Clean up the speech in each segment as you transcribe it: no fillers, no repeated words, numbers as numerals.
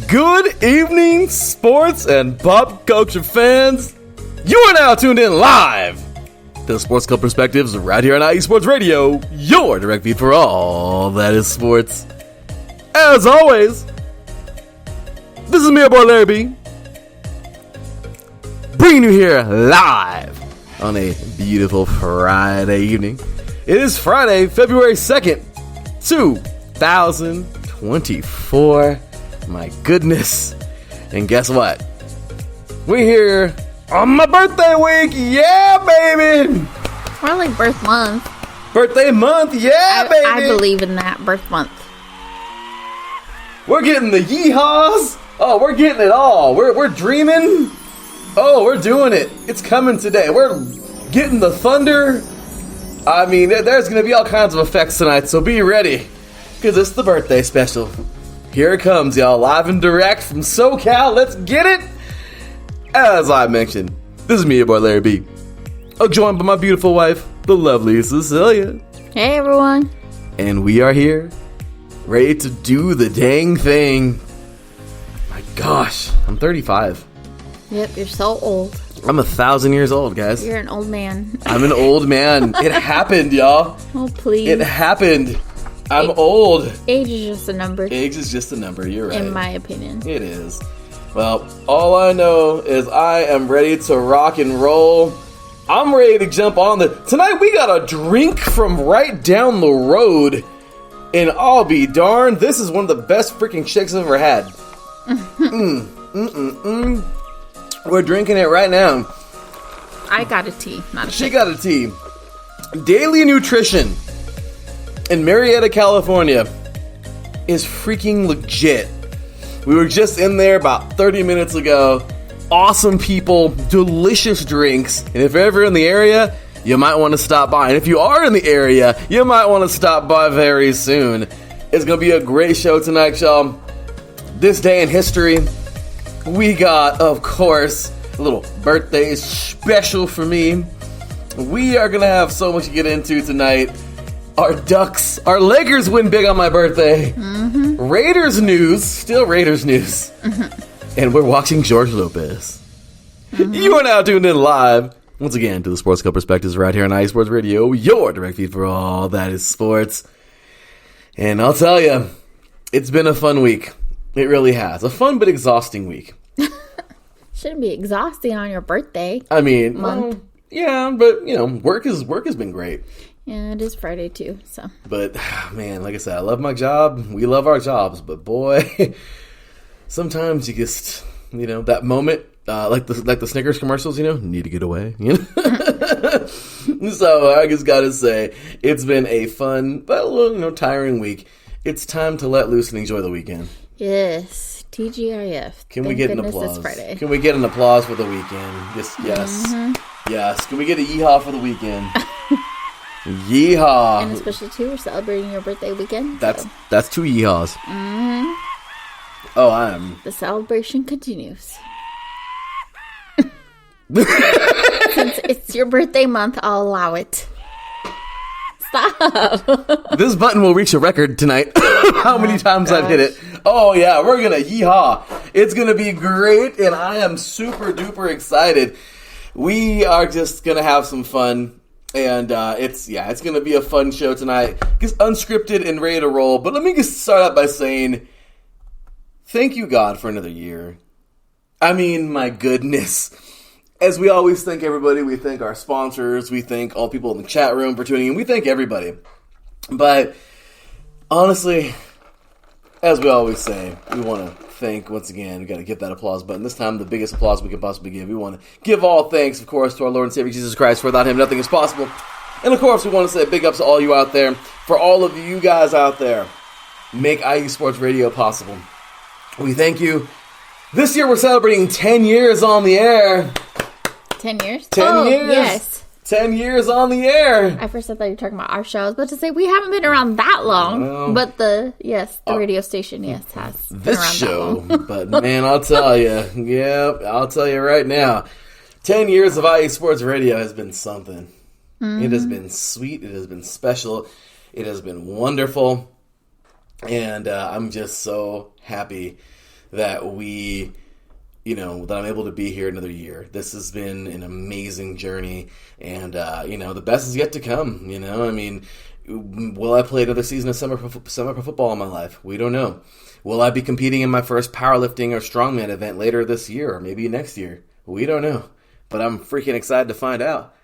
Good evening, sports and pop culture fans. You are now tuned in live to the Sports Club Perspectives right here on IE Sports Radio, your direct feed for all that is sports. As always, this is me, your boy Larry B, bringing you here live on a beautiful Friday evening. It is Friday, February 2nd, 2024. My goodness. And guess what? We're here on my birthday week. Yeah, baby. More like birth month. Birthday month. Yeah, baby. I believe in that. Birth month. We're getting the yeehaws. Oh, we're getting it all. We're dreaming. Oh, we're doing it. It's coming today. We're getting the thunder. I mean, there's going to be all kinds of effects tonight, so be ready. Because it's the birthday special. Here it comes, y'all, live and direct from SoCal. Let's get it. As I mentioned, this is me, your boy Larry B. Joined by my beautiful wife, the lovely Cecilia. Hey, everyone. And we are here, ready to do the dang thing. My gosh, I'm 35. Yep, you're so old. I'm 1,000 years old, guys. You're an old man. I'm an old man. It happened, y'all. Oh, please. It happened. I'm old. Age is just a number. Age is just a number, you're right. In my opinion. It is. Well, all I know is I am ready to rock and roll. I'm ready to jump on Tonight we got a drink from right down the road. And I'll be darned, this is one of the best freaking shakes I've ever had. We're drinking it right now. I got a tea, not a She shake. got a tea. Daily Nutrition in Marietta, California is freaking legit. We were just in there about 30 minutes ago. Awesome people, delicious drinks. And if you're ever in the area, you might want to stop by. And if you are in the area, you might want to stop by very soon. It's going to be a great show tonight, y'all. This day in history, we got, of course, a little birthday special for me. We are going to have so much to get into tonight. Our Ducks, our Lakers win big on my birthday. Mm-hmm. Raiders news, still Raiders news. Mm-hmm. And we're watching George Lopez. Mm-hmm. You are now tuned in live, once again, to the Sports Club Perspectives right here on IE Sports Radio, your direct feed for all that is sports. And I'll tell you, it's been a fun week. It really has. A fun but exhausting week. Shouldn't be exhausting on your birthday. I mean, month. Yeah, but, you know, work has been great. Yeah, it is Friday too, so. But, man, like I said, I love my job. We love our jobs. But, boy, sometimes you just, you know, that moment, like the Snickers commercials, you know, need to get away. You know? So, I just got to say, it's been a fun, but a little, you know, tiring week. It's time to let loose and enjoy the weekend. Yes, TGIF. Can we get an applause? It's Friday. Can we get an applause for the weekend? Yes. Mm-hmm. Yes. Can we get a yeehaw for the weekend? Yeehaw. And especially too, we're celebrating your birthday weekend. That's two yeehaws. Mm-hmm. Oh, the celebration continues. Since it's your birthday month, I'll allow it. Stop. This button will reach a record tonight. How many times I've hit it. Oh yeah, we're gonna yeehaw. It's gonna be great, and I am super duper excited. We are just gonna have some fun. And it's going to be a fun show tonight. Just unscripted and ready to roll. But let me just start out by saying, thank you, God, for another year. I mean, my goodness. As we always thank everybody, we thank our sponsors, we thank all people in the chat room for tuning in. We thank everybody. But honestly, as we always say, we want to thank, once again, we got to get that applause button. This time, the biggest applause we can possibly give. We want to give all thanks, of course, to our Lord and Savior Jesus Christ. For without Him, nothing is possible. And of course, we want to say big ups to all you out there. For all of you guys out there, make IE Sports Radio possible. We thank you. This year, we're celebrating 10 years on the air. 10 years? 10 years. Yes. 10 years on the air. I first thought you were talking about our show. I was about to say, we haven't been around that long. But the radio station, has been this around show. that long. But man, I'll tell you. Yep, I'll tell you right now. 10 years of IE Sports Radio has been something. Mm-hmm. It has been sweet. It has been special. It has been wonderful. And I'm just so happy that that I'm able to be here another year. This has been an amazing journey, and the best is yet to come. I mean, will I play another season of summer football in my life? We don't know. Will I be competing in my first powerlifting or strongman event later this year, or maybe next year? We don't know, but I'm freaking excited to find out.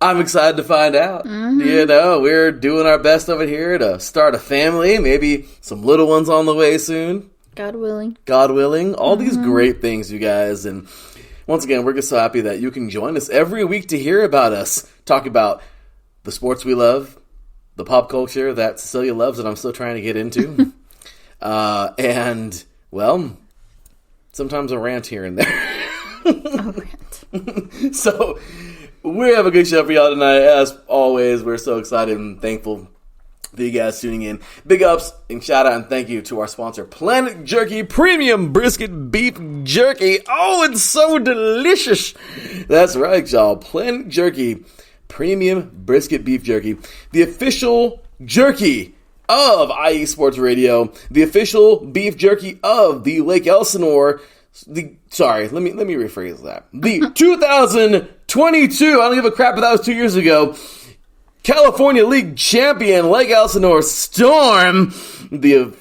I'm excited to find out. Mm-hmm. We're doing our best over here to start a family, maybe some little ones on the way soon. God willing. All these great things, you guys. And once again, we're just so happy that you can join us every week to hear about us. Talk about the sports we love, the pop culture that Cecilia loves and I'm still trying to get into. And, well, sometimes a rant here and there. A rant. So, we have a good show for y'all tonight. As always, we're so excited and thankful for you guys tuning in. Big ups and shout out and thank you to our sponsor, Planet Jerky Premium Brisket Beef Jerky. Oh, it's so delicious. That's right, y'all. Planet Jerky Premium Brisket Beef Jerky. The official jerky of IE Sports Radio. The official beef jerky of the Lake Elsinore. Let me rephrase that. The 2022, I don't give a crap if that was 2 years ago, California League champion Lake Elsinore Storm, the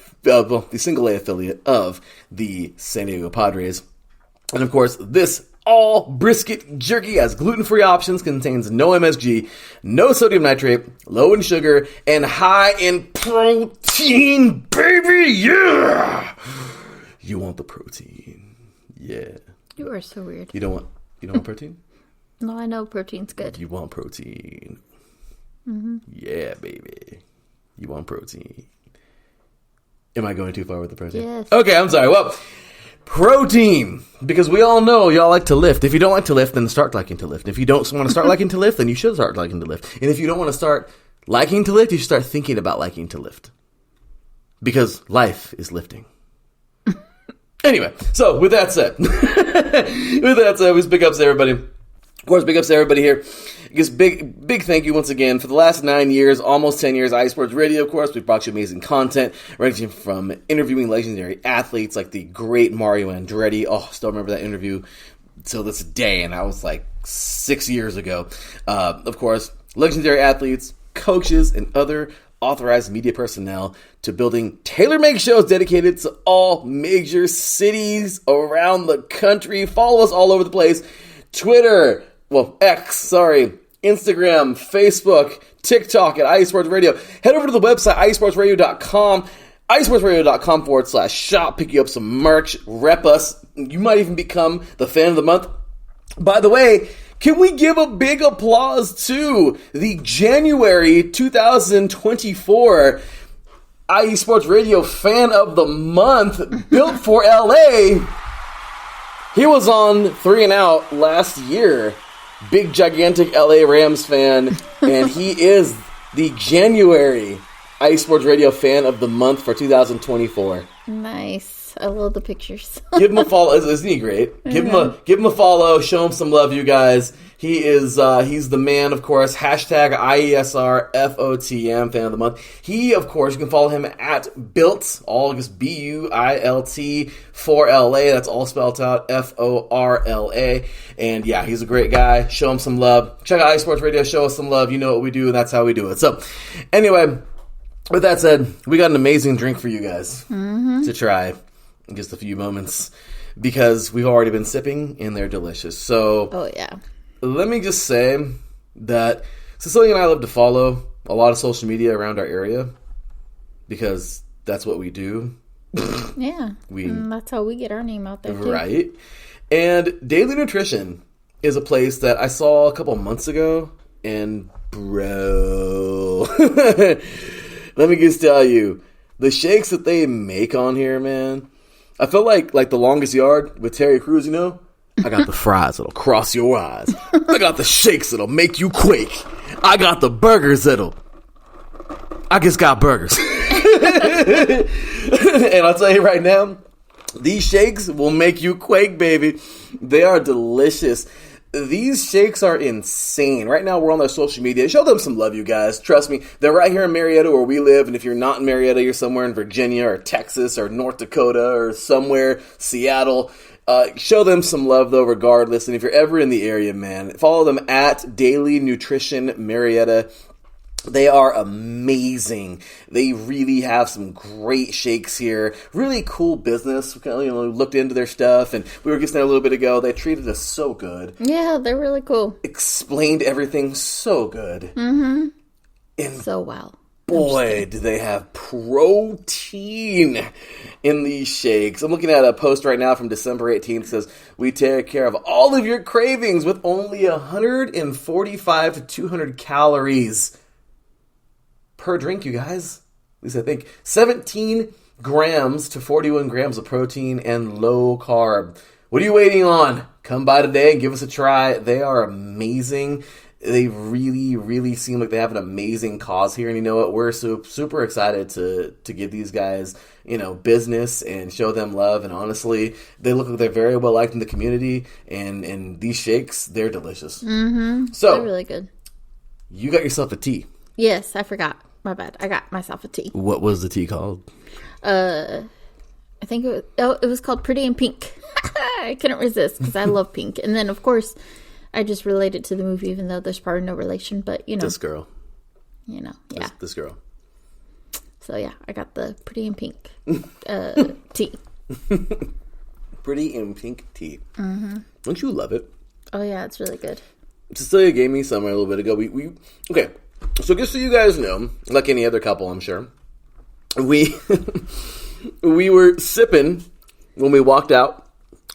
single A affiliate of the San Diego Padres. And of course, this all brisket jerky has gluten-free options, contains no MSG, no sodium nitrate, low in sugar, and high in protein, baby! Yeah! You want the protein. Yeah. You are so weird. You don't want protein? No, I know protein's good. You want protein. Mm-hmm. Yeah, baby. You want protein. Am I going too far with the protein? Yes. Okay, I'm sorry. Well, protein. Because we all know y'all like to lift. If you don't like to lift, then start liking to lift. If you don't want to start liking to lift, then you should start liking to lift. And if you don't want to start liking to lift, you should start thinking about liking to lift. Because life is lifting. Anyway, so with that said, we big ups to everybody. Of course, big ups to everybody here. I guess big thank you once again for the last 9 years, almost 10 years, IE Sports Radio. Of course, we've brought you amazing content, ranging from interviewing legendary athletes like the great Mario Andretti. Oh, still remember that interview till this day, and that was like 6 years ago. Of course, legendary athletes, coaches, and other authorized media personnel, to building tailor-made shows dedicated to all major cities around the country. Follow us all over the place. Twitter, Instagram, Facebook, TikTok at IE Sports Radio. Head over to the website, iesportsradio.com, iesportsradio.com/shop. Pick you up some merch, rep us. You might even become the fan of the month. By the way, can we give a big applause to the January 2024 IE Sports Radio Fan of the Month, built for LA? He was on 3 and Out last year. Big, gigantic LA Rams fan. And he is the January IE Sports Radio Fan of the Month for 2024. Nice. I love the pictures. Give him a follow. Isn't he great? Give him a follow. Show him some love, you guys. He is he's the man, of course. Hashtag IESRFOTM Fan of the Month. He, of course, you can follow him at Built, all just BUILT 4LA. That's all spelled out, FORLA. And yeah, he's a great guy. Show him some love. Check out IE Sports Radio. Show us some love. You know what we do, and that's how we do it. So, anyway, with that said, we got an amazing drink for you guys to try in just a few moments, because we've already been sipping and they're delicious. So, oh yeah. Let me just say that Cecilia and I love to follow a lot of social media around our area, because that's what we do. Yeah. That's how we get our name out there, too. Right. And Daily Nutrition is a place that I saw a couple months ago, and bro, let me just tell you, the shakes that they make on here, man. I felt like The Longest Yard with Terry Crews, you know? I got the fries that'll cross your eyes. I got the shakes that'll make you quake. I got the burgers I just got burgers. And I'll tell you right now, these shakes will make you quake, baby. They are delicious. These shakes are insane. Right now, we're on their social media. Show them some love, you guys. Trust me, they're right here in Marietta where we live. And if you're not in Marietta, you're somewhere in Virginia or Texas or North Dakota or somewhere, Seattle. Show them some love, though, regardless. And if you're ever in the area, man, follow them at Daily Nutrition Marietta. They are amazing. They really have some great shakes here. Really cool business. We kind of, looked into their stuff, and we were just there a little bit ago. They treated us so good. Yeah, they're really cool. Explained everything so good. Mm-hmm. And so well. Boy, do they have protein in these shakes. I'm looking at a post right now from December 18th. It says, we take care of all of your cravings with only 145 to 200 calories per drink, you guys. At least I think 17 grams to 41 grams of protein and low carb. What are you waiting on? Come by today and give us a try. They are amazing. They really, really seem like they have an amazing cause here. And you know what? We're super excited to give these guys, business and show them love. And honestly, they look like they're very well liked in the community. And these shakes, they're delicious. Mm-hmm. So, they're really good. You got yourself a tea. Yes, I forgot. My bad. I got myself a tea. What was the tea called? I think it was called Pretty in Pink. I couldn't resist because I love pink. And then, of course, I just related to the movie, even though there's probably no relation. But, This girl. Yeah. This girl. So, yeah, I got the Pretty in Pink tea. Pretty in Pink tea. Mm-hmm. Don't you love it? Oh, yeah, it's really good. Cecilia gave me some a little bit ago. Okay. So just so you guys know, like any other couple, I'm sure, we were sipping when we walked out,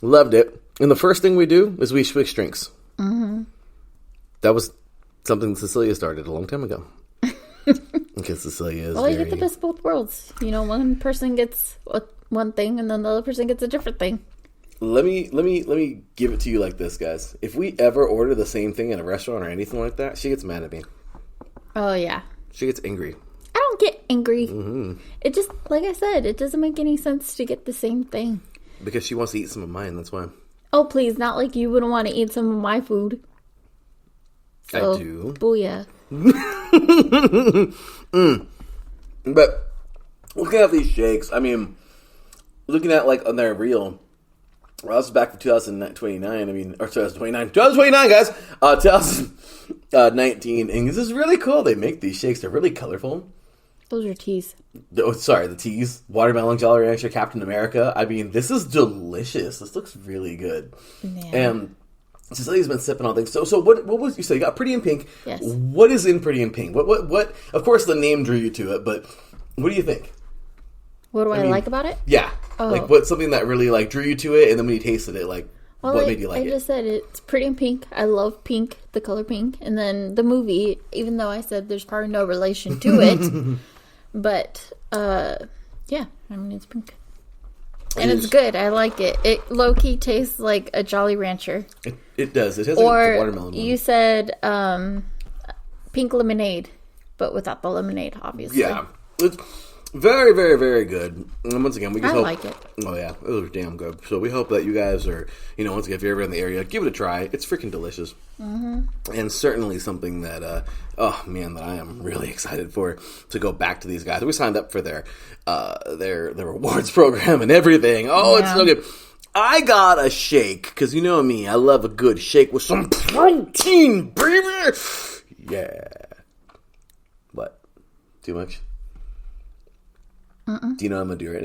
loved it, and the first thing we do is we switch drinks. Mm-hmm. That was something Cecilia started a long time ago. Because Cecilia is you get the best of both worlds. One person gets one thing, and then the other person gets a different thing. Let me give it to you like this, guys. If we ever order the same thing in a restaurant or anything like that, she gets mad at me. Oh, yeah. She gets angry. I don't get angry. Mm-hmm. It just, like I said, it doesn't make any sense to get the same thing. Because she wants to eat some of mine, that's why. Oh, please, not like you wouldn't want to eat some of my food. So, I do. Booyah. But, looking at these shakes, I mean, looking at, on their reel, well, this is back for 2029, or 2029, guys! 2019, and this is really cool. They make these shakes. They're really colorful. Those are teas. Oh, sorry, the teas. Watermelon, Jolly Rancher, Captain America. This is delicious. This looks really good. Yeah. And Cecilia's been sipping on things. So what was you say? You got Pretty in Pink. Yes. What is in Pretty in Pink? What? Of course, the name drew you to it, but what do you think? What do I like about it? Yeah. Oh. What's something that really, drew you to it, and then when you tasted it, what made you like it? I just said it's Pretty in Pink. I love pink, the color pink. And then the movie, even though I said there's probably no relation to it, but, yeah, it's pink. And it's good. I like it. It low-key tastes like a Jolly Rancher. It does. It has the watermelon. You said pink lemonade, but without the lemonade, obviously. Yeah. It's very, very, very good. And once again, we just hope... like it. Oh, yeah. It was damn good. So we hope that you guys are, once again, if you're ever in the area, give it a try. It's freaking delicious. Mm-hmm. And certainly something that, that I am really excited for, to go back to these guys. We signed up for their rewards program and everything. Oh, yeah. It's so good. I got a shake, because you know me, I love a good shake with some protein, baby! Yeah. What? Too much? Do you know what I'm going to do right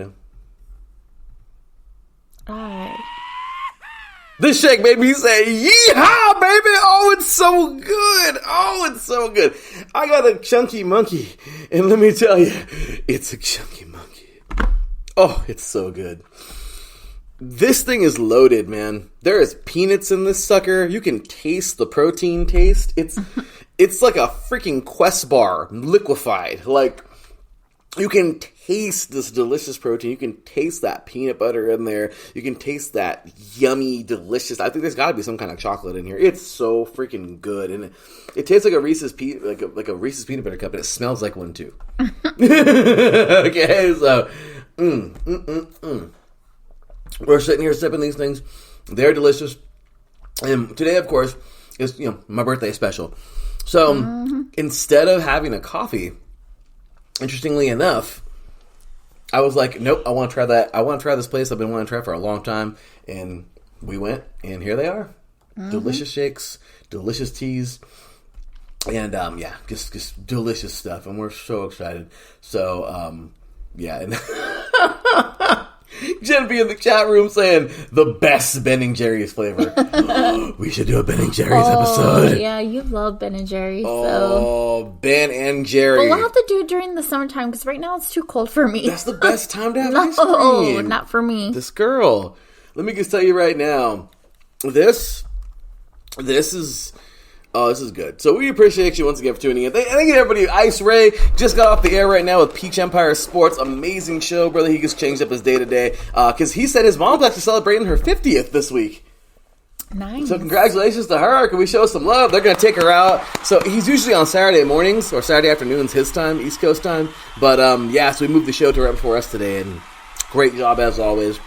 now? This shake made me say, yeehaw, baby! Oh, it's so good! Oh, it's so good! I got a chunky monkey, and let me tell you, it's a chunky monkey. Oh, it's so good. This thing is loaded, man. There is peanuts in this sucker. You can taste the protein taste. It's like a freaking Quest bar liquefied. You can taste this delicious protein. You can taste that peanut butter in there. You can taste that yummy, delicious. I think there's got to be some kind of chocolate in here. It's so freaking good, and it tastes like a Reese's like a Reese's peanut butter cup, and it smells like one too. Okay, so we're sitting here sipping these things. They're delicious. And today, of course, is, my birthday special. So instead of having a coffee, interestingly enough, I was like, nope, I want to try that. I want to try this place I've been wanting to try for a long time. And we went, and here they are. Delicious shakes, delicious teas. And, just delicious stuff. And we're so excited. So, and Jen be in the chat room saying the best Ben & Jerry's flavor. We should do a Ben & Jerry's episode. Yeah, you love Ben & Jerry's. Oh, Ben & Jerry. But we'll have to do it during the summertime because right now it's too cold for me. That's the best time to have ice No, cream. not for me. This girl. Let me just tell you right now. This is... Oh, this is good. So we appreciate you once again for tuning in. Thank you, everybody. Ice Ray just got off the air right now with Peach Empire Sports. Amazing show, brother. He just changed up his day to day because he said his mom's actually celebrating her 50th this week. Nice. So congratulations to her. Can we show some love? They're going to take her out. So he's usually on Saturday mornings or Saturday afternoons, his time, East Coast time. But so we moved the show to right before us today, and great job as always.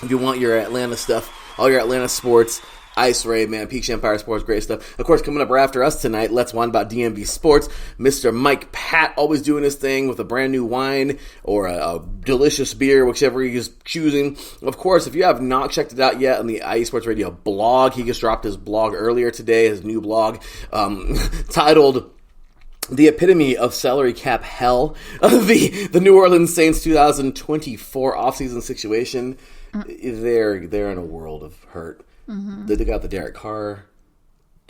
If you want your Atlanta stuff, all your Atlanta sports, Ice Ray, man, Peach Empire Sports, great stuff. Of course, coming up right after us tonight, Let's Wine About DMV Sports. Mr. Mike Pat always doing his thing with a brand new wine or a delicious beer, whichever he's choosing. Of course, if you have not checked it out yet on the IE Sports Radio blog, he just dropped his blog earlier today, his new blog, titled The Epitome of Salary Cap Hell, the New Orleans Saints 2024 offseason situation. They're in a world of hurt. They got the Derek Carr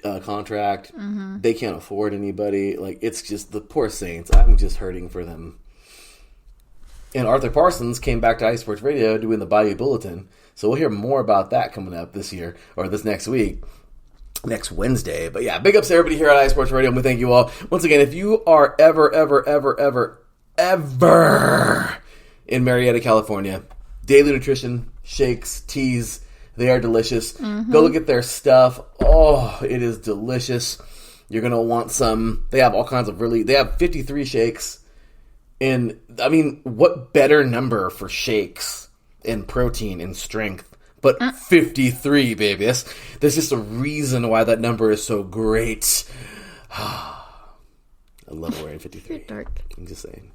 contract. They can't afford anybody. Like, it's just the poor Saints. I'm just hurting for them. And Arthur Parsons came back to IE Sports Radio doing the Bayou Bulletin. So we'll hear more about that coming up this year or this next week. Next Wednesday. But yeah, big ups to everybody here at IE Sports Radio. And we thank you all. Once again, if you are ever in Marietta, California, Daily Nutrition, shakes, teas, they are delicious. Go look at their stuff. Oh, it is delicious. You're going to want some. They have all kinds of they have 53 shakes. And, I mean, what better number for shakes and protein and strength but 53, baby. There's just a reason why that number is so great. I love wearing 53. You're dark. I'm just saying.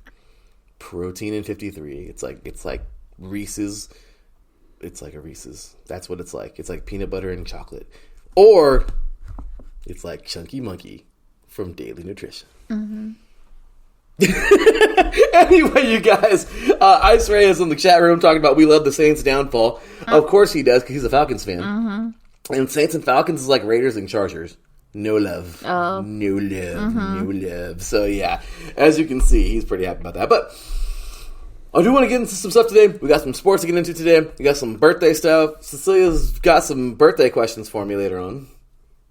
Protein in 53. It's like Reese's. It's like a Reese's. That's what it's like. It's like peanut butter and chocolate. Or it's like Chunky Monkey from Daily Nutrition. Anyway, you guys, Ice Ray is in the chat room talking about we love the Saints' downfall. Of course he does, because he's a Falcons fan. And Saints and Falcons is like Raiders and Chargers. No love. Oh. No love. No love. So, yeah, as you can see, he's pretty happy about that. But I do want to get into some stuff today. We got some sports to get into today. We got some birthday stuff. Cecilia's got some birthday questions for me later on.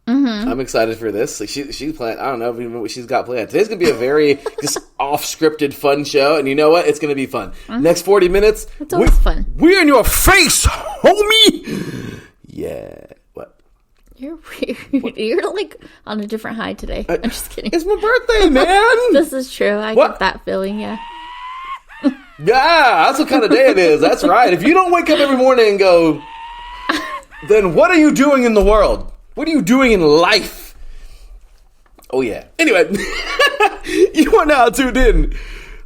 I'm excited for this. Like she's planned. I don't know even what she's got planned. Today's gonna be a very just off-scripted, fun show, and you know what? It's gonna be fun. Next 40 minutes. It's always fun. We're in your face, homie. Yeah. What? You're weird. What? You're like on a different high today. I'm just kidding. It's my birthday, man. This is true. I get that feeling. Yeah. Yeah, that's what kind of day it is. That's right. If you don't wake up every morning and go, then what are you doing in the world? What are you doing in life? Oh, yeah. Anyway, you are now tuned in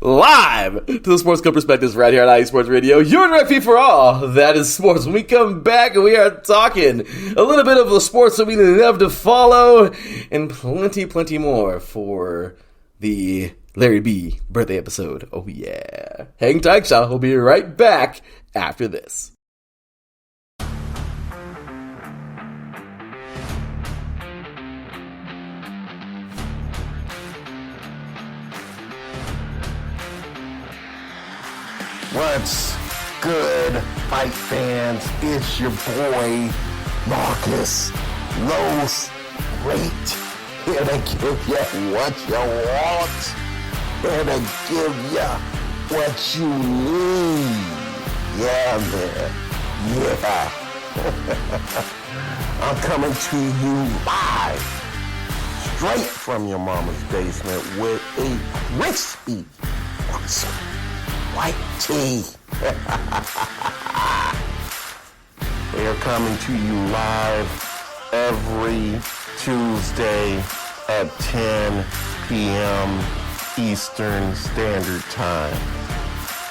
live to the Sports Club Perspectives right here at IE Sports Radio. Your direct feed for all that is sports. When we come back, and we are talking a little bit of the sports that we love to follow and plenty more for the Larry B birthday episode. Oh, yeah. Hang tight, y'all. We'll be right back after this. What's good, fight fans? It's your boy, Marcus Los Great, here to give you what you want, here to give you what you need. Yeah, man. Yeah. I'm coming to you live, straight from your mama's basement with a crispy, awesome white tea. We are coming to you live every Tuesday at 10 p.m. Eastern Standard Time.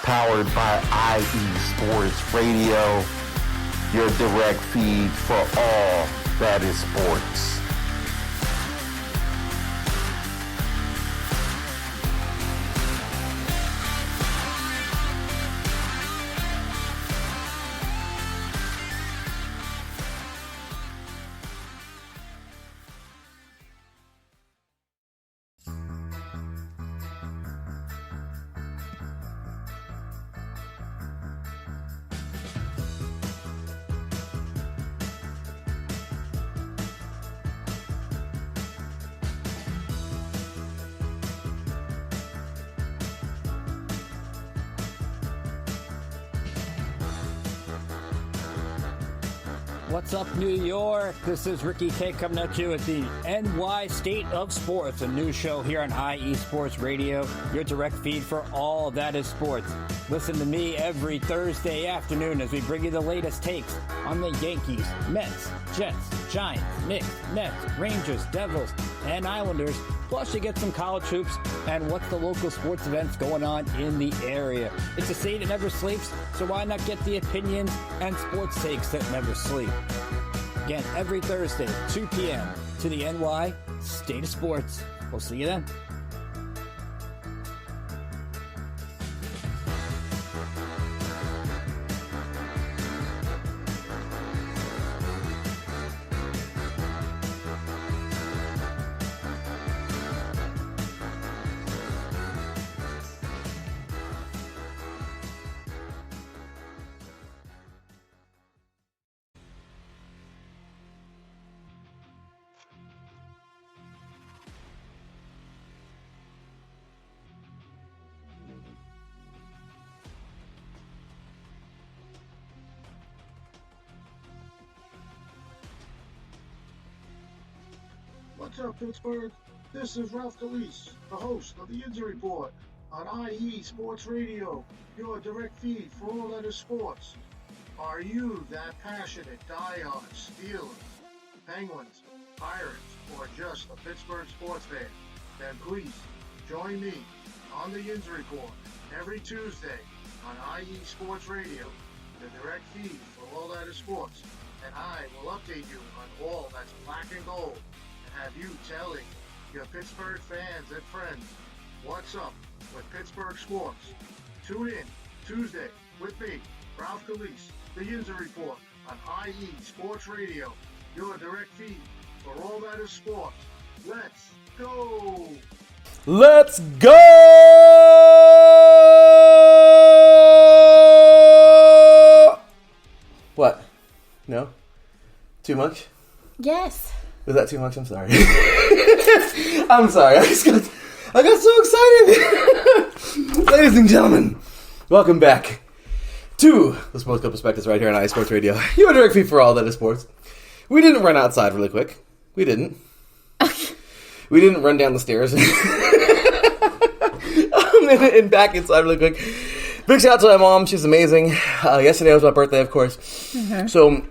Powered by IE Sports Radio, your direct feed for all that is sports. What's up, New York? This is Ricky K coming at you with the NY State of Sports, a new show here on IE Sports Radio, your direct feed for all that is sports. Listen to me every Thursday afternoon as we bring you the latest takes on the Yankees, Mets, Jets, Giants, Knicks, Nets, Rangers, Devils, and Islanders. Plus, you get some college hoops and what's the local sports events going on in the area. It's a state that never sleeps, so why not get the opinions and sports takes that never sleep? Again, every Thursday, 2 p.m. to the NY State of Sports. We'll see you then. What's up, Pittsburgh? This is Ralph Calise, the host of the Injury Report on IE Sports Radio, your direct feed for all that is sports. Are you that passionate die-hard Steelers, Penguins, Pirates, or just a Pittsburgh sports fan? Then please join me on the Injury Report every Tuesday on IE Sports Radio, the direct feed for all that is sports. And I will update you on all that's black and gold. Have you telling your Pittsburgh fans and friends what's up with Pittsburgh sports. Tune in Tuesday with me, Ralph Calise, the Injury Report on IE Sports Radio, your direct feed for all that is sports. Let's go! Let's go! What? No? Too much? Yes. Was that too much? I'm sorry. I'm sorry. I got so excited. Ladies and gentlemen, welcome back to the Sports Club Perspectives right here on iSports Radio. Your direct feed for all that is sports. We didn't run outside really quick. We didn't. We didn't run down the stairs and back inside really quick. Big shout out to my mom. She's amazing. Yesterday was my birthday, of course. Mm-hmm. So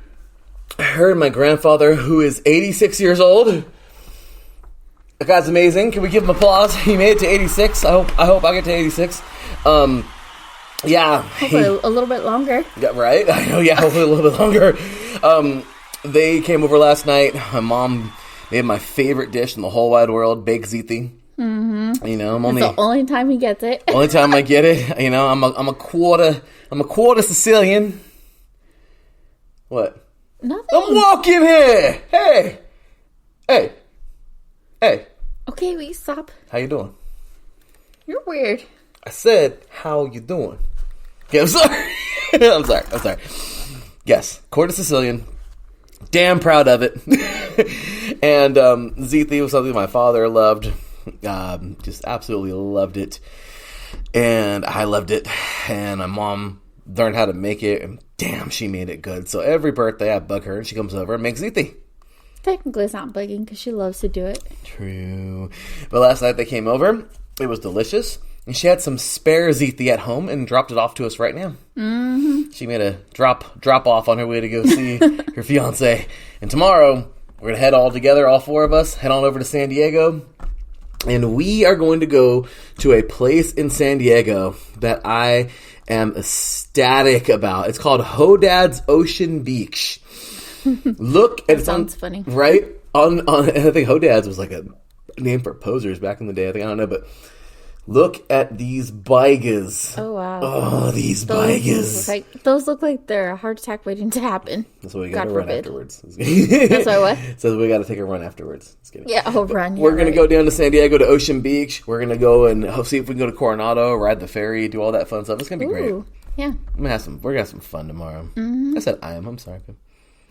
her and my grandfather, who is 86 years old. That guy's amazing. Can we give him applause? He made it to 86. I hope I get to 86. Yeah. Hopefully a little bit longer. Yeah, right? I know, yeah, hopefully a little bit longer. They came over last night. My mom made my favorite dish in the whole wide world, baked ziti. Mm-hmm. You know, It's the only time he gets it. Only time I get it. You know, I'm a quarter Sicilian. What? Nothing. I'm walking here. Hey. Okay, will you stop? How you doing? You're weird. I said, how you doing? Okay, I'm sorry. I'm sorry. Yes, quarter Sicilian. Damn proud of it. And ziti was something my father loved. Just absolutely loved it. And I loved it. And my mom learned how to make it. And damn, she made it good. So every birthday I bug her and she comes over and makes ziti. Technically it's not bugging because she loves to do it. True. But last night they came over. It was delicious. And she had some spare ziti at home and dropped it off to us right now. Mm-hmm. She made a drop off on her way to go see her fiance. And tomorrow We're going to head all together, all four of us, head on over to San Diego. And we are going to go to a place in San Diego that I am ecstatic about. It's called Hodad's Ocean Beach. Look, That sounds funny. Right? On I think Hodad's was like a name for posers back in the day. I don't know, but look at these baigas. Oh, wow. Oh, these baigas. Those look like they're a heart attack waiting to happen. That's why we got to run afterwards. That's why what? So we got to take a run afterwards. Yeah, run. We're going to go down to San Diego to Ocean Beach. We're going to go and see if we can go to Coronado, ride the ferry, do all that fun stuff. It's going to be great. Yeah. We're going to have some fun tomorrow. Mm-hmm. I said I'm sorry.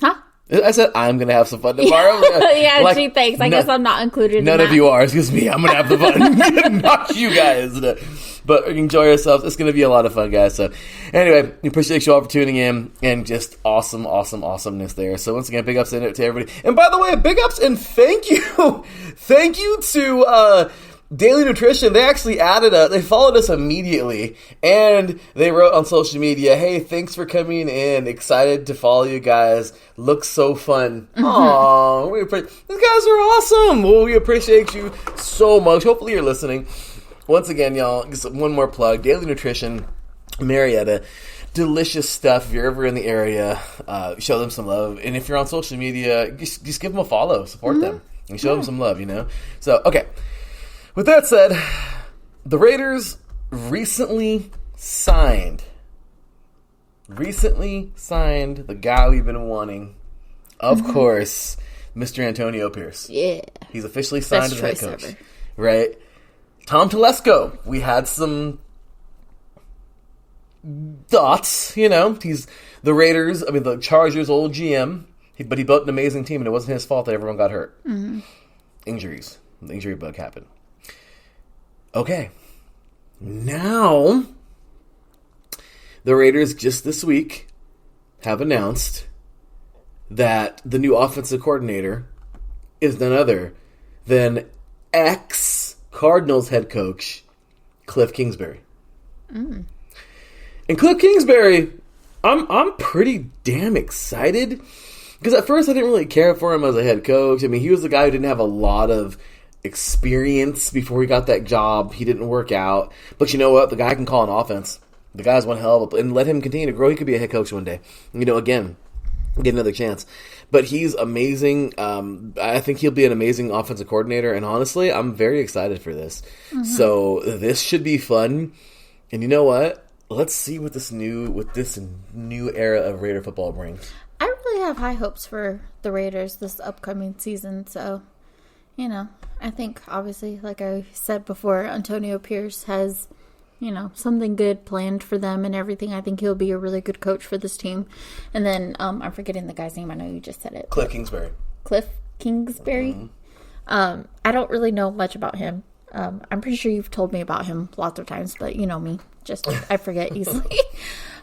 Huh? I said I'm going to have some fun tomorrow. Yeah, gee, thanks. I guess I'm not included in that. None of you are. Excuse me. I'm going to have the fun. Not you guys. But enjoy yourselves. It's going to be a lot of fun, guys. So anyway, we appreciate you all for tuning in and just awesomeness there. So once again, big ups to everybody. And by the way, big ups and thank you. Thank you to Daily Nutrition. They actually they followed us immediately, and they wrote on social media, "Hey, thanks for coming in. Excited to follow you guys. Looks so fun." Aww, these guys are awesome. Well, we appreciate you so much. Hopefully you're listening. Once again, y'all, just one more plug. Daily Nutrition, Marietta. Delicious stuff. If you're ever in the area, show them some love. And if you're on social media, just give them a follow. Support them. And show them some love, So, okay. With that said, the Raiders recently signed the guy we've been wanting. Of course, Mr. Antonio Pierce. Yeah. He's officially signed Best as head choice coach. ever. Right? Tom Telesco. We had some thoughts, He's the the Chargers' old GM. But he built an amazing team, and it wasn't his fault that everyone got hurt. Mm-hmm. Injuries. The injury bug happened. Okay. Now, the Raiders just this week have announced that the new offensive coordinator is none other than ex-Cardinals head coach Cliff Kingsbury. And Cliff Kingsbury, I'm pretty damn excited because at first I didn't really care for him as a head coach. I mean, he was the guy who didn't have a lot of experience before he got that job. He didn't work out. But you know what? The guy can call an offense. The guy's one hell of a... And let him continue to grow. He could be a head coach one day. Again, get another chance. But he's amazing. I think he'll be an amazing offensive coordinator. And honestly, I'm very excited for this. Mm-hmm. So this should be fun. And you know what? Let's see what this new era of Raider football brings. I really have high hopes for the Raiders this upcoming season. So, I think, obviously, like I said before, Antonio Pierce has, something good planned for them and everything. I think he'll be a really good coach for this team. And then, I'm forgetting the guy's name. I know you just said it. Cliff Kingsbury. Cliff Kingsbury? Mm-hmm. I don't really know much about him. I'm pretty sure you've told me about him lots of times, but you know me. I forget easily.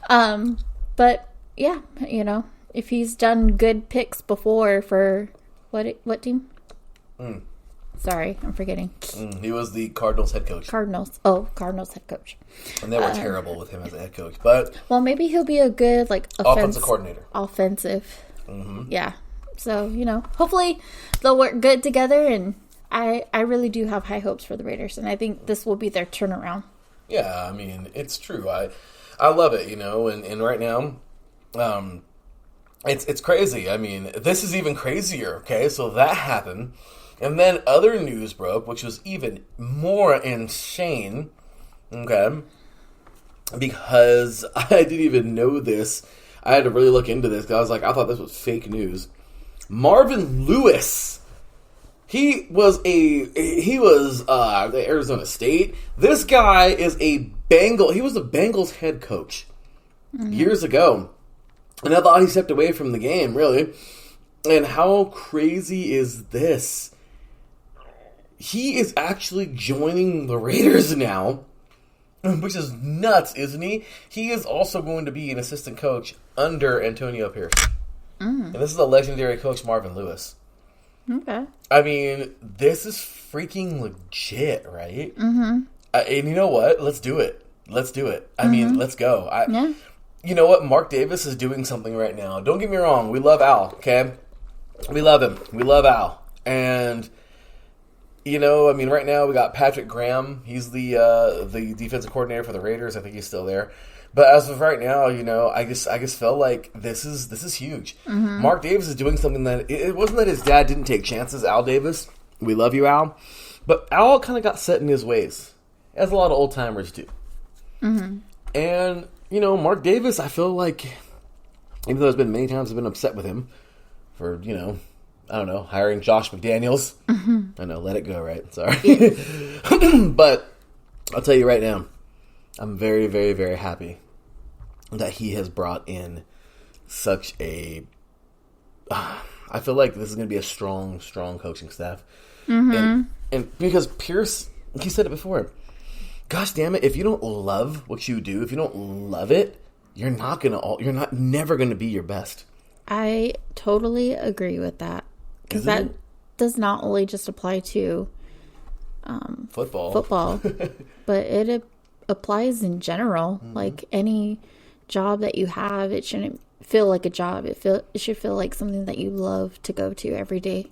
But, yeah, if he's done good picks before for what team? Sorry, I'm forgetting. He was the Cardinals head coach. Cardinals head coach. And they were terrible with him as a head coach. But maybe he'll be a good offensive coordinator. Offensive. Yeah. So, hopefully they'll work good together, and I really do have high hopes for the Raiders, and I think this will be their turnaround. Yeah, I mean, it's true. I love it, and right now, it's crazy. I mean, this is even crazier, okay? So that happened. And then other news broke, which was even more insane, okay? Because I didn't even know this. I had to really look into this because I thought this was fake news. Marvin Lewis, he was Arizona State. This guy is he was the Bengals head coach years ago. And I thought he stepped away from the game, really. And how crazy is this? He is actually joining the Raiders now, which is nuts, isn't he? He is also going to be an assistant coach under Antonio Pierce. And this is a legendary coach, Marvin Lewis. Okay. I mean, this is freaking legit, right? Mm-hmm. And you know what? Let's do it. I mean, let's go. Yeah. You know what? Mark Davis is doing something right now. Don't get me wrong. We love Al, okay? We love him. We love Al. And, you know, I mean, right now we got Patrick Graham. He's the defensive coordinator for the Raiders. I think he's still there. But as of right now, you know, I just felt like this is huge. Mm-hmm. Mark Davis is doing something that it wasn't that his dad didn't take chances. Al Davis, we love you, Al, but Al kind of got set in his ways, as a lot of old timers do. Mm-hmm. And you know, Mark Davis, I feel like, even though there's been many times I've been upset with him for, you know, I don't know, hiring Josh McDaniels. Mm-hmm. I know, let it go, right? Sorry, yeah. But I'll tell you right now. I'm very, very, very happy that he has brought in such a... I feel like this is going to be a strong, strong coaching staff. Mm-hmm. And because Pierce, he said it before, gosh damn it, if you don't love what you do, if you don't love it, you're never going to be your best. I totally agree with that. Because that does not only just apply to football, but it applies in general. Mm-hmm. Like any job that you have, it shouldn't feel like a job. It should feel like something that you love to go to every day.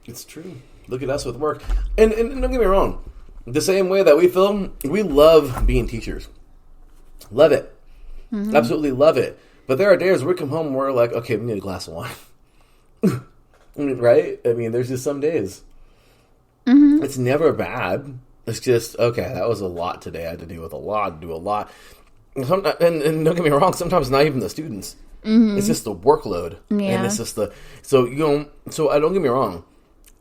It's true. Look at us with work. And don't get me wrong. The same way that we film, we love being teachers. Love it. Mm-hmm. Absolutely love it. But there are days where we come home and we're like, okay, we need a glass of wine. Right? I mean, there's just some days. Mm-hmm. It's never bad. It's just, okay, that was a lot today. I had to deal with a lot, do a lot. And don't get me wrong, sometimes not even the students. Mm-hmm. It's just the workload. Yeah. And it's just so I don't get me wrong.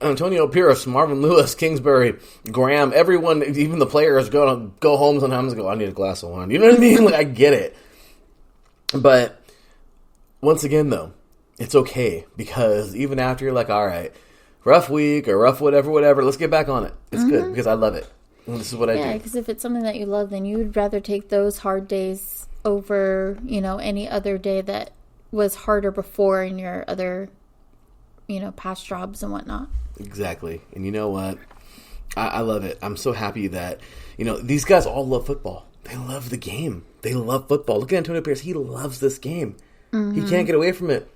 Antonio Pierce, Marvin Lewis, Kingsbury, Graham, everyone, even the players go home sometimes and go, I need a glass of wine. You know what I mean? Like, I get it. But once again, though, it's okay because even after you're like, all right, rough week or rough whatever, let's get back on it. It's good because I love it. And this is what I do. Yeah, because if it's something that you love, then you would rather take those hard days over, you know, any other day that was harder before in your other, you know, past jobs and whatnot. Exactly. And you know what? I love it. I'm so happy that, you know, these guys all love football. They love the game. They love football. Look at Antonio Pierce. He loves this game. Mm-hmm. He can't get away from it.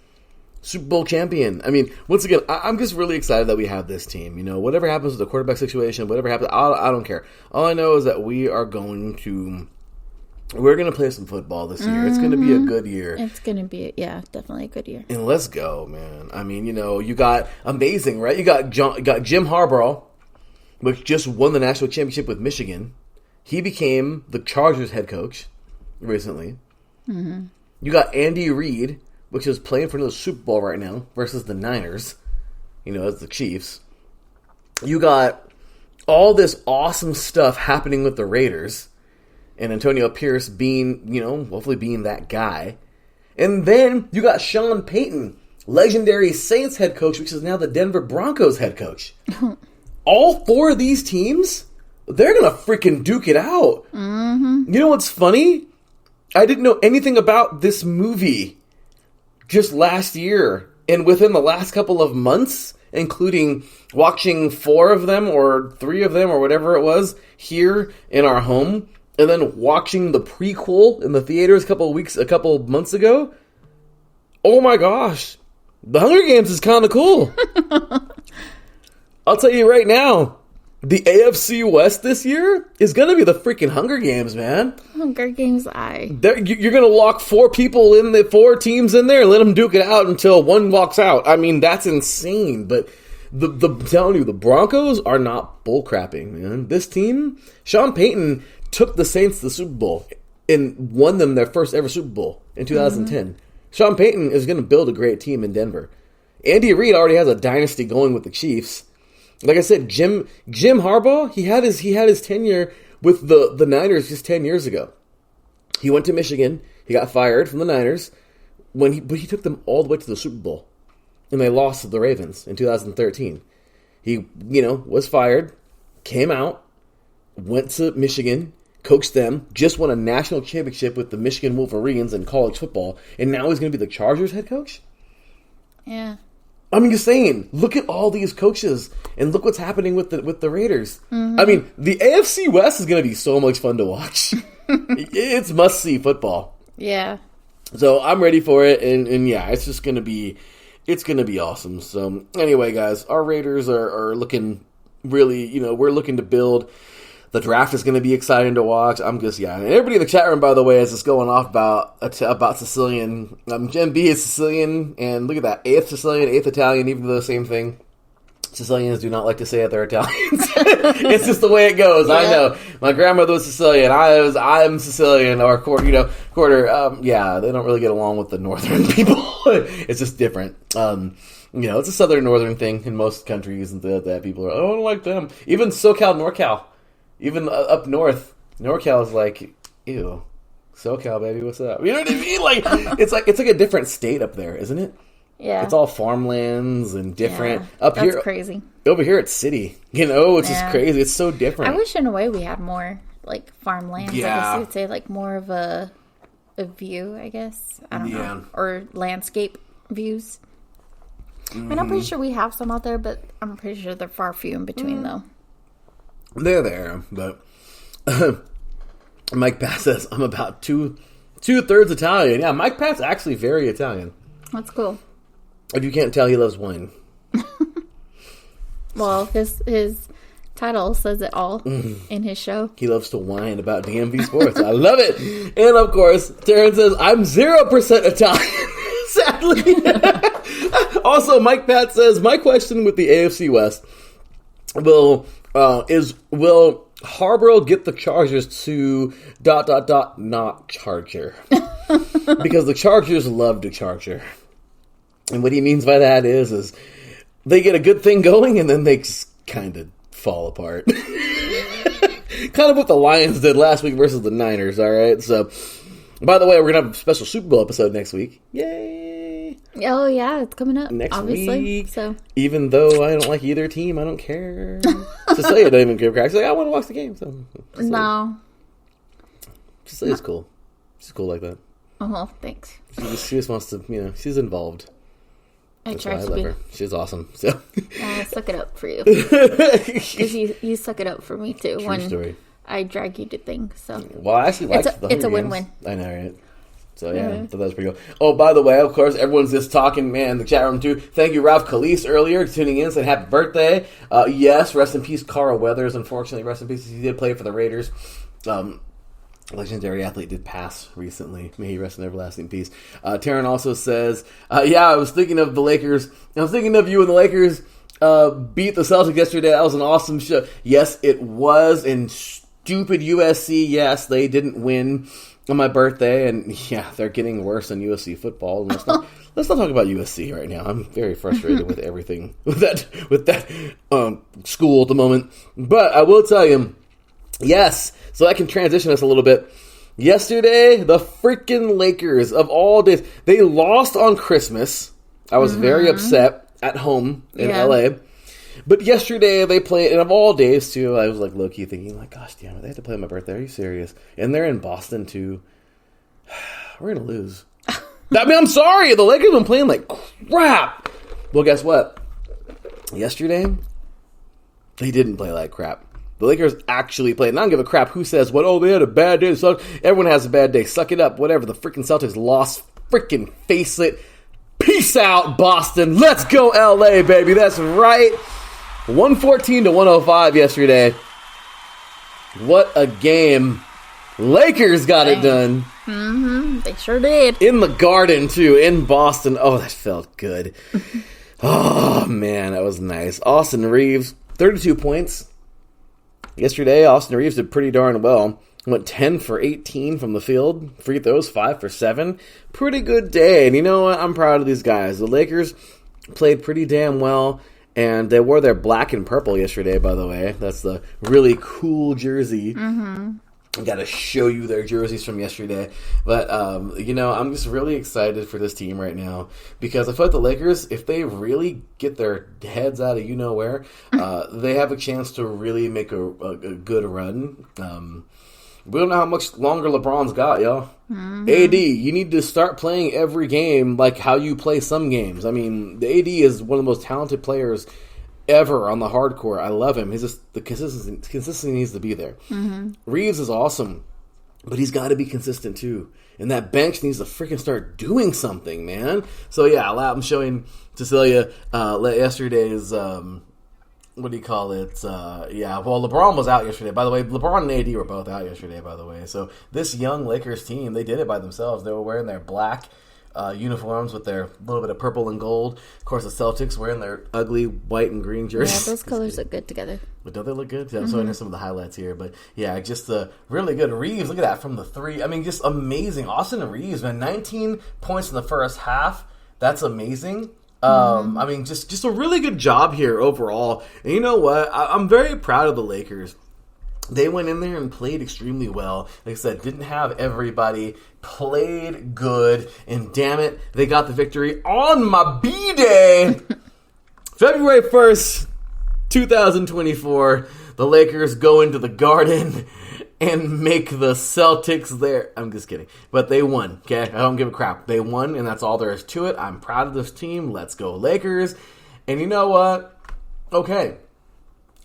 Super Bowl champion. I mean, once again, I'm just really excited that we have this team. You know, whatever happens with the quarterback situation, whatever happens, I don't care. All I know is that we're going to play some football this year. It's going to be a good year. It's going to be, definitely a good year. And let's go, man. I mean, you know, you got amazing, right? You got Jim Harbaugh, which just won the national championship with Michigan. He became the Chargers head coach recently. Mm-hmm. You got Andy Reid, which is playing for the Super Bowl right now versus the Niners. You know, as the Chiefs. You got all this awesome stuff happening with the Raiders. And Antonio Pierce being, you know, hopefully being that guy. And then you got Sean Payton, legendary Saints head coach, which is now the Denver Broncos head coach. All four of these teams, they're going to freaking duke it out. Mm-hmm. You know what's funny? I didn't know anything about this movie just last year. And within the last couple of months, including watching 4 of them or 3 of them or whatever it was here in our home, and then watching the prequel in the theaters a couple months ago. Oh my gosh. The Hunger Games is kind of cool. I'll tell you right now, the AFC West this year is going to be the freaking Hunger Games, man. Hunger Games, You're going to lock 4 people in 4 teams in there and let them duke it out until one walks out. I mean, that's insane. But I'm telling you, the Broncos are not bullcrapping, man. This team, Sean Payton took the Saints to the Super Bowl and won them their first ever Super Bowl in 2010. Mm-hmm. Sean Payton is going to build a great team in Denver. Andy Reid already has a dynasty going with the Chiefs. Like I said, Jim Harbaugh, he had his tenure with the Niners just 10 years ago. He went to Michigan. He got fired from the Niners, but he took them all the way to the Super Bowl, and they lost to the Ravens in 2013. He, you know, was fired, came out, went to Michigan, coached them, just won a national championship with the Michigan Wolverines in college football, and now he's going to be the Chargers head coach? Yeah. I mean, just saying, look at all these coaches, and look what's happening with the Raiders. Mm-hmm. I mean, the AFC West is going to be so much fun to watch. It's must-see football. Yeah. So I'm ready for it, and yeah, it's It's going to be awesome. So, anyway, guys, our Raiders are looking really, we're looking to build. The draft is going to be exciting to watch. And everybody in the chat room, by the way, is just going off about Sicilian. Gen B is Sicilian, and look at that. 8th Sicilian, 8th Italian, even though the same thing. Sicilians do not like to say that they're Italians. It's just the way it goes. Yeah. I know. My grandmother was Sicilian. I'm Sicilian, or quarter. They don't really get along with the northern people. It's just different. It's a southern northern thing in most countries, and that people are, I don't like them. Even SoCal, NorCal. Even up north, NorCal is like, ew, SoCal, baby, what's up? You know what I mean? Like, it's like a different state up there, isn't it? Yeah. It's all farmlands and different. Yeah, up here, that's crazy. Over here, it's city. It's just crazy. It's so different. I wish, in a way, we had more like farmlands. Yeah. I guess you would say like more of a view. I guess I don't know, or landscape views. I mean, I'm pretty sure we have some out there, but I'm pretty sure they're far few in between, though. They're there, but Mike Pat says I'm about two-thirds Italian. Yeah, Mike Pat's actually very Italian. That's cool. If you can't tell, he loves wine. Well, his title says it all in his show. He loves to whine about DMV sports. I love it. And of course, Taryn says I'm 0% Italian. Sadly. Also, Mike Pat says my question with the AFC West will Harborough get the Chargers to ... not Charger? Because the Chargers love to Charger. And what he means by that is they get a good thing going and then they just kind of fall apart. Kind of what the Lions did last week versus the Niners, all right? So, by the way, we're going to have a special Super Bowl episode next week. Yay! Oh, yeah, it's coming up next obviously, week. So. Even though I don't like either team, I don't care. Cecilia doesn't even give a crap. She's like, I want to watch the game. So no. Cecilia's cool. She's cool like that. Oh, thanks. She just wants to, she's involved. That's I try to be. Her. She's awesome. So suck it up for you. Because you suck it up for me too. True story. I drag you to things. So. Well, I actually like the It's a Hunger win-win. Games. I know, right? So, yeah, that was pretty cool. Oh, by the way, of course, everyone's just talking, man, the chat room, too. Thank you, Ralph Khalees, earlier, tuning in, saying happy birthday. Yes, rest in peace, Carl Weathers. Unfortunately, rest in peace. He did play for the Raiders. Legendary athlete did pass recently. May he rest in everlasting peace. Taryn also says, I was thinking of the Lakers. I was thinking of you and the Lakers beat the Celtics yesterday. That was an awesome show. Yes, it was. And stupid USC, yes, they didn't win on my birthday, and yeah, they're getting worse than USC football. And let's not talk about USC right now. I'm very frustrated with everything with that school at the moment. But I will tell you, yes, so I can transition us a little bit. Yesterday, the freaking Lakers of all days, they lost on Christmas. I was very upset at home in LA. But yesterday they played, and of all days too, I was like low-key thinking, like, gosh damn it, they have to play on my birthday. Are you serious? And they're in Boston too. We're going to lose. I mean, I'm sorry. The Lakers have been playing like crap. Well, guess what? Yesterday, they didn't play like crap. The Lakers actually played. And I don't give a crap who says what. Oh, they had a bad day. So everyone has a bad day. Suck it up. Whatever. The freaking Celtics lost. Freaking face it. Peace out, Boston. Let's go, LA, baby. That's right. 114-105 yesterday. What a game. Lakers got it done. They sure did. In the Garden, too. In Boston. Oh, that felt good. Oh, man. That was nice. Austin Reeves, 32 points. Yesterday, Austin Reeves did pretty darn well. Went 10 for 18 from the field. Free throws, 5 for 7. Pretty good day. And you know what? I'm proud of these guys. The Lakers played pretty damn well. And they wore their black and purple yesterday, by the way. That's the really cool jersey. I got to show you their jerseys from yesterday. But, I'm just really excited for this team right now. Because I feel like the Lakers, if they really get their heads out of you-know-where, they have a chance to really make a good run. We don't know how much longer LeBron's got, y'all. AD, you need to start playing every game like how you play some games. I mean, the AD is one of the most talented players ever on the hardcore. I love him. The consistency needs to be there. Reeves is awesome. but he's got to be consistent too. And that bench needs to freaking start doing something, man. So yeah, I'm showing Cecilia yesterday's what do you call it? Well, LeBron was out yesterday. By the way, LeBron and AD were both out yesterday, by the way. So this young Lakers team, they did it by themselves. They were wearing their black uniforms with their little bit of purple and gold. Of course, the Celtics wearing their ugly white and green jerseys. Yeah, those colors look good together. But don't they look good? Yeah, I'm showing you some of the highlights here. But yeah, just really good. Reeves, look at that from the three. I mean, just amazing. Austin Reeves, man, 19 points in the first half. That's amazing. I mean, just a really good job here overall. And you know what? I'm very proud of the Lakers. They went in there and played extremely well. Like I said, didn't have everybody, played good, and damn it, they got the victory on my B-Day. February 1st, 2024, the Lakers go into the Garden and make the Celtics there. I'm just kidding. But they won, okay? I don't give a crap. They won, and that's all there is to it. I'm proud of this team. Let's go Lakers. And you know what? Okay.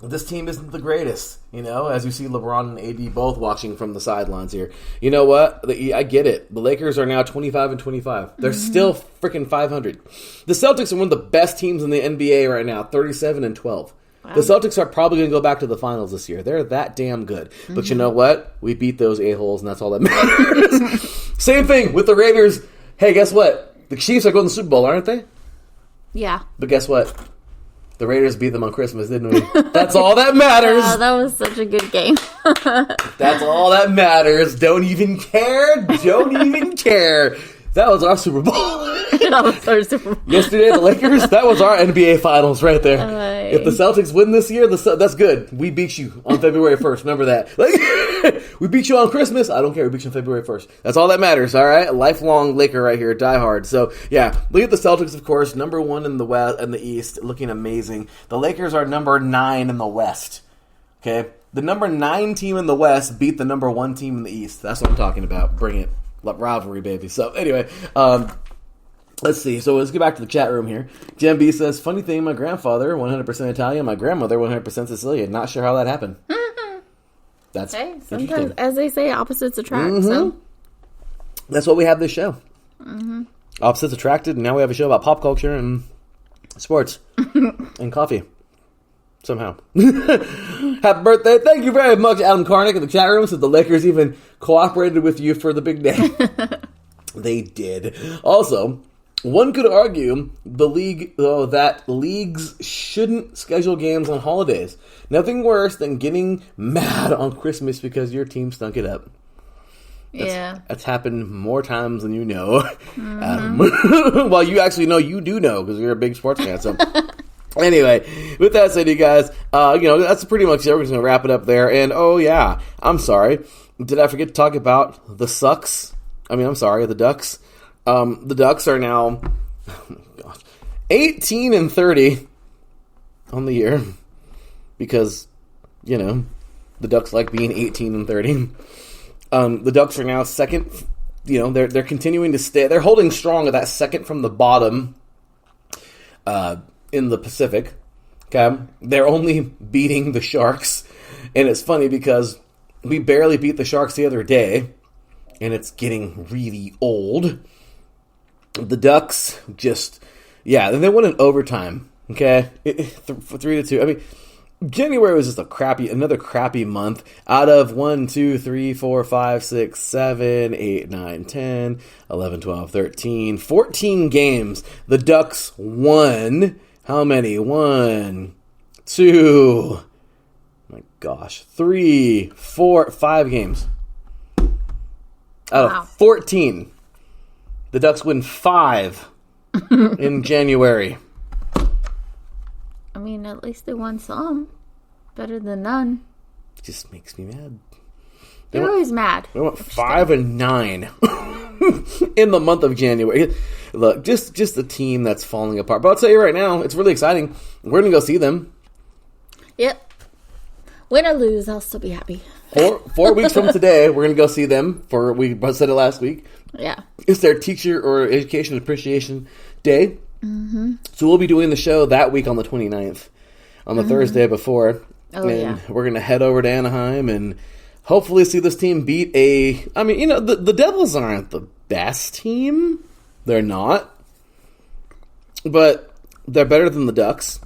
This team isn't the greatest, as you see LeBron and AD both watching from the sidelines here. You know what? I get it. The Lakers are now 25-25. They're still freaking 500. The Celtics are one of the best teams in the NBA right now, 37-12. Wow. The Celtics are probably going to go back to the finals this year. They're that damn good. But you know what? We beat those a-holes, and that's all that matters. Same thing with the Raiders. Hey, guess what? The Chiefs are going to the Super Bowl, aren't they? Yeah. But guess what? The Raiders beat them on Christmas, didn't we? That's all that matters. That was such a good game. That's all that matters. Don't even care. Don't even care. That was our Super Bowl. That was our Super Bowl. Yesterday, the Lakers, that was our NBA Finals right there. If the Celtics win this year, that's good. We beat you on February 1st. Remember that. We beat you on Christmas. I don't care. We beat you on February 1st. That's all that matters, all right? A lifelong Laker right here, die hard. So, yeah, look at the Celtics, of course, number 1 in the West and the East, looking amazing. The Lakers are number 9 in the West, okay? The number 9 team in the West beat the number 1 team in the East. That's what I'm talking about. Bring it. Rivalry, baby. So, anyway, let's see. So, let's get back to the chat room here. Jen B says, funny thing, my grandfather, 100% Italian, my grandmother, 100% Sicilian. Not sure how that happened. That's sometimes, as they say, opposites attract. So. That's what we have this show. Opposites attracted, and now we have a show about pop culture and sports and coffee. Somehow. Happy birthday. Thank you very much, Adam Karnick in the chat room. Said the Lakers even cooperated with you for the big day. They did. Also, one could argue that leagues shouldn't schedule games on holidays. Nothing worse than getting mad on Christmas because your team stunk it up. That's happened more times than you know, Adam. Well, you actually know, you do know because you're a big sports fan. So, anyway, with that said, you guys, that's pretty much it. We're just going to wrap it up there. And, I'm sorry. Did I forget to talk about the Ducks? The Ducks. The Ducks are now 18-30 on the year because, the Ducks like being 18-30. The Ducks are now second. They're continuing to stay. They're holding strong at that second from the bottom in the Pacific. Okay, they're only beating the Sharks, and it's funny because we barely beat the Sharks the other day, and it's getting really old. The Ducks then they won in overtime. Okay, 3-2. I mean, January was just another crappy month. Out of 1, 2, 3, 4, 5, 6, 7, 8, 9, 10, 11, 12, 13, 14 games. The Ducks won. How many? 1, 2, my gosh, 3, 4, 5 games. Out of 14. The Ducks win 5 in January. I mean, at least they won some. Better than none. It just makes me mad. They're always mad. They went 5-9 in the month of January. Look, just the team that's falling apart. But I'll tell you right now, it's really exciting. We're going to go see them. Yep. Win or lose, I'll still be happy. 4 weeks from today, we're going to go see them. We said it last week. Yeah. It's their Teacher or Education Appreciation Day. So we'll be doing the show that week on the 29th, on the Thursday before. We're going to head over to Anaheim and hopefully see this team beat the Devils aren't the best team. They're not. But they're better than the Ducks.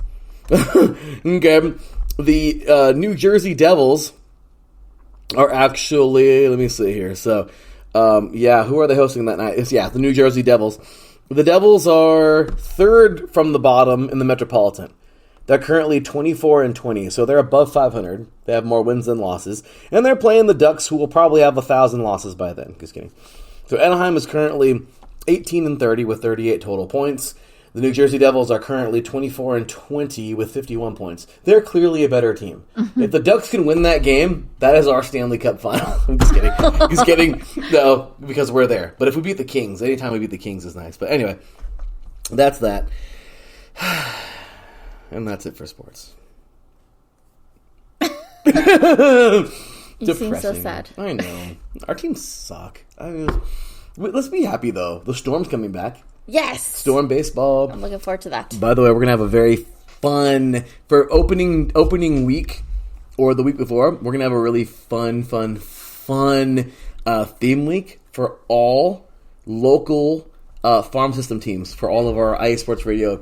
Okay. The New Jersey Devils are actually, let me see here. So, who are they hosting that night? The New Jersey Devils. The Devils are third from the bottom in the Metropolitan. They're currently 24-20, so they're above 500. They have more wins than losses. And they're playing the Ducks, who will probably have 1,000 losses by then. Just kidding. So Anaheim is currently 18-30 with 38 total points. The New Jersey Devils are currently 24-20 with 51 points. They're clearly a better team. Mm-hmm. If the Ducks can win that game, that is our Stanley Cup final. I'm just kidding. Just kidding. No, because we're there. But if we beat the Kings, anytime we beat the Kings is nice. But anyway, that's that. And that's it for sports. You seem so sad. I know. Our teams suck. Let's be happy, though. The Storm's coming back. Yes! Storm baseball. I'm looking forward to that. By the way, we're going to have a very fun, for opening week, or the week before, we're going to have a really fun theme week for all local farm system teams, for all of our IE Sports Radio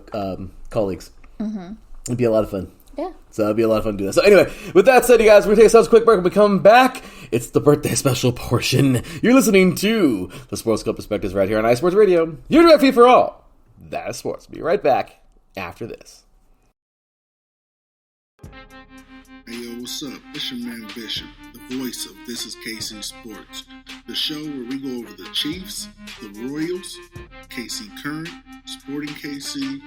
colleagues. Mm-hmm. It'd be a lot of fun. Yeah. So it'd be a lot of fun to do that. So anyway, with that said, you guys, we're going to take ourselves a quick break. When we come back, it's the birthday special portion. You're listening to the Sports Club Perspectives right here on iSports Radio. Your direct feed for all that is sports. Be right back after this. Hey yo, what's up? It's your man Bishop, the voice of This Is KC Sports, the show where we go over the Chiefs, the Royals, KC Current, Sporting KC,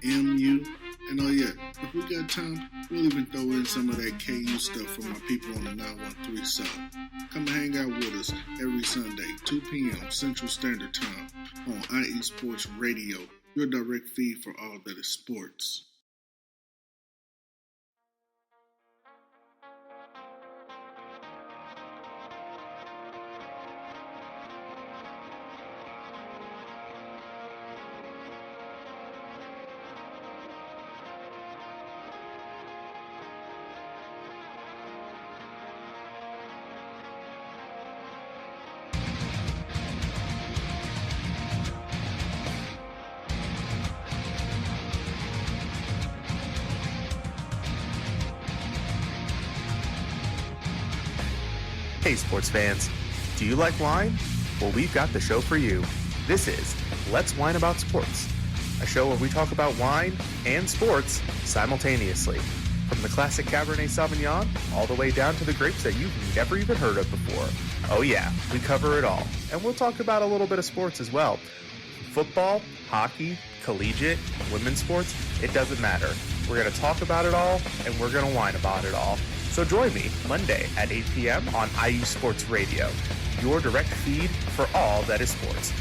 MU, and oh yeah, if we got time, we'll even throw in some of that KU stuff from my people on the 913 South. Come and hang out with us every Sunday, 2 p.m. Central Standard Time on IE Sports Radio, your direct feed for all that is sports. Hey sports fans, do you like wine? Well, we've got the show for you. This is Let's Wine About Sports, a show where we talk about wine and sports simultaneously. From the classic Cabernet Sauvignon all the way down to the grapes that you've never even heard of before. Oh yeah, we cover it all. And we'll talk about a little bit of sports as well. Football, hockey, collegiate, women's sports, it doesn't matter. We're going to talk about it all, and we're going to whine about it all. So join me Monday at 8 p.m. on IE Sports Radio, your direct feed for all that is sports.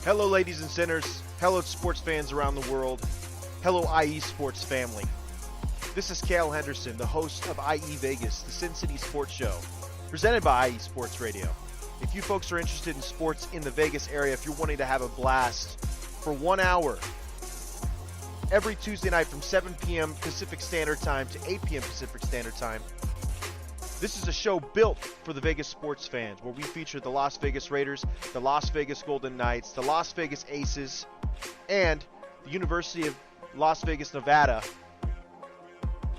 Hello, ladies and sinners. Hello, sports fans around the world. Hello, IE Sports family. This is Cale Henderson, the host of IE Vegas, the Sin City Sports Show, presented by IE Sports Radio. If you folks are interested in sports in the Vegas area, if you're wanting to have a blast for 1 hour, every Tuesday night from 7 p.m. Pacific Standard Time to 8 p.m. Pacific Standard Time, this is a show built for the Vegas sports fans, where we feature the Las Vegas Raiders, the Las Vegas Golden Knights, the Las Vegas Aces, and the University of Las Vegas, Nevada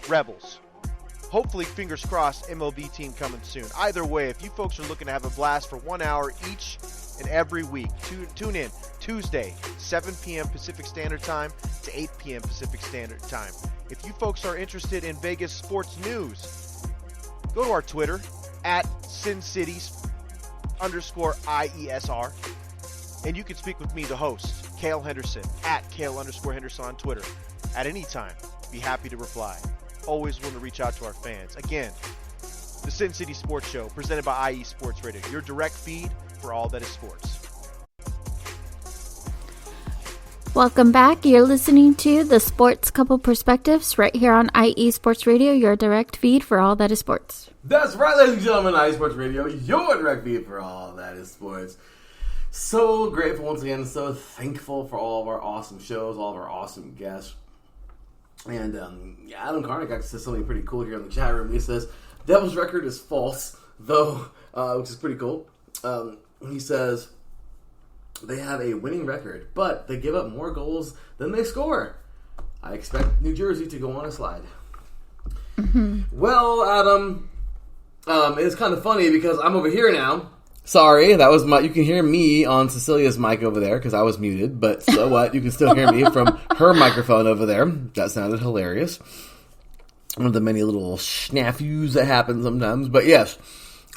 Rebels. Hopefully, fingers crossed, MLB team coming soon. Either way, if you folks are looking to have a blast for 1 hour each and every week, tune in Tuesday, 7 p.m. Pacific Standard Time to 8 p.m. Pacific Standard Time. If you folks are interested in Vegas sports news, go to our Twitter at SinCities_IESR. And you can speak with me, the host, Cale Henderson, at Cale_Henderson on Twitter. At any time, be happy to reply. Always willing to reach out to our fans. Again, the Sin City Sports Show, presented by IE Sports Radio, your direct feed for all that is sports. Welcome back. You're listening to the Sports Couple Perspectives right here on IE Sports Radio, your direct feed for all that is sports. That's right, ladies and gentlemen, IE Sports Radio, your direct feed for all that is sports. So grateful once again, so thankful for all of our awesome shows, all of our awesome guests. And Adam Karnak says something pretty cool here in the chat room. He says, Devil's record is false, though, which is pretty cool. He says, they have a winning record, but they give up more goals than they score. I expect New Jersey to go on a slide. Mm-hmm. Well, Adam, it's kind of funny because I'm over here now. Sorry, that was you can hear me on Cecilia's mic over there because I was muted, but so what? You can still hear me from her microphone over there. That sounded hilarious. One of the many little snafus that happen sometimes. But yes,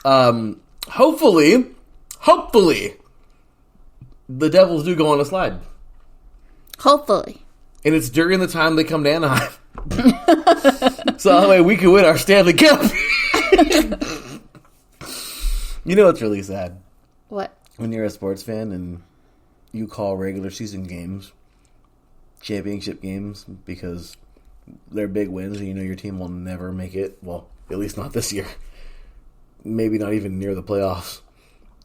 hopefully, the Devils do go on a slide. Hopefully. And it's during the time they come to Anaheim. So that way we can win our Stanley Cup. You know what's really sad? What? When you're a sports fan and you call regular season games championship games because they're big wins and you know your team will never make it. Well, at least not this year. Maybe not even near the playoffs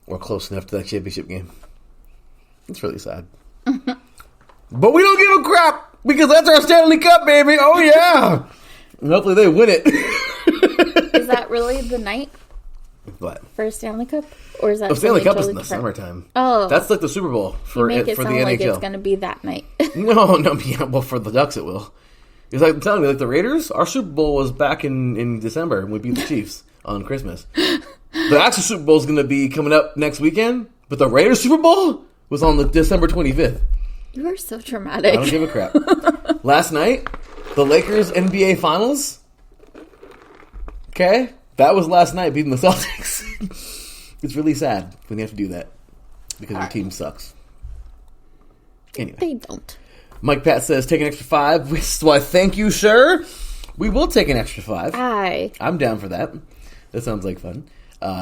or close enough to that championship game. It's really sad. But we don't give a crap because that's our Stanley Cup, baby. Oh, yeah. And hopefully they win it. Is that really the night? What? For a Stanley Cup? Or is that Stanley Cup totally is in the different? summertime. Oh. That's like the Super Bowl for you make it for sound the like NHL. It's going to be that night. No, yeah, well, for the Ducks it will. Because I'm telling you, like the Raiders, our Super Bowl was back in December and we beat the Chiefs on Christmas. The actual Super Bowl is going to be coming up next weekend, but the Raiders Super Bowl was on the December 25th. You are so dramatic. I don't give a crap. Last night, the Lakers NBA Finals. Okay? That was last night beating the Celtics. It's really sad when you have to do that because your team sucks. Anyway. They don't. Mike Pat says, take an extra 5. Why, thank you, sir. We will take an extra 5. Aye. I'm down for that. That sounds like fun.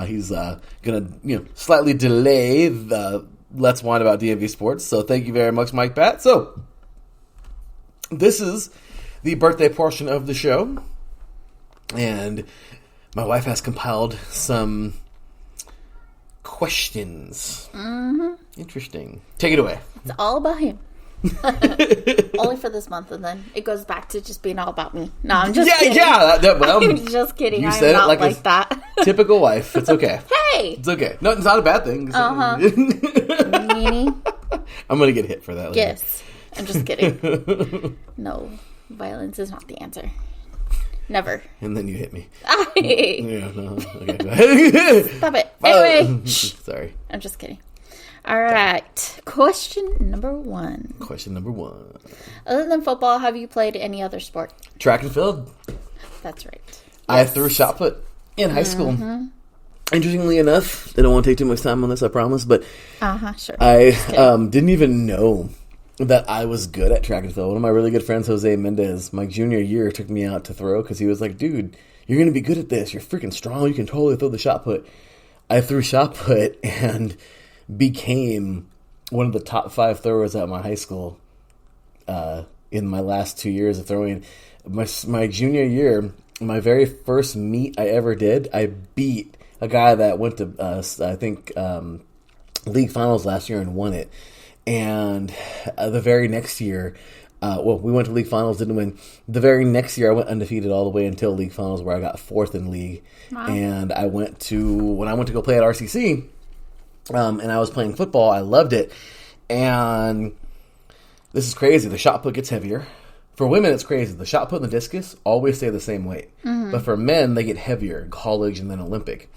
He's going to slightly delay the Let's Whine About DMV Sports. So thank you very much, Mike Pat. So this is the birthday portion of the show. And my wife has compiled some questions. Mm-hmm. Interesting. Take it away. It's all about him. Only for this month, and then it goes back to just being all about me. No, I'm just kidding. I'm just kidding. You I'm said not it like that. Typical wife. It's okay. Hey! It's okay. No, it's not a bad thing. Meanie. I'm going to get hit for that later. Yes. I'm just kidding. No, violence is not the answer. Never. And then you hit me. Yeah, no. Okay. Stop it. Anyway. Sorry. I'm just kidding. All right. Question number 1. Other than football, have you played any other sport? Track and field. That's right. Yes. I threw shot put in high school. Interestingly enough, I don't want to take too much time on this, I promise, but sure. I didn't even know that I was good at track and field. One of my really good friends, Jose Mendez, my junior year, took me out to throw because he was like, dude, you're going to be good at this. You're freaking strong. You can totally throw the shot put. I threw shot put and became one of the top 5 throwers at my high school in my last 2 years of throwing. My junior year, my very first meet I ever did, I beat a guy that went to, league finals last year and won it. And the very next year, we went to league finals, didn't win. The very next year, I went undefeated all the way until league finals, where I got 4th in league. Wow. And when I went to go play at RCC, and I was playing football, I loved it. And this is crazy. The shot put gets heavier. For women, it's crazy. The shot put and the discus always stay the same weight. Mm-hmm. But for men, they get heavier in college and then Olympic.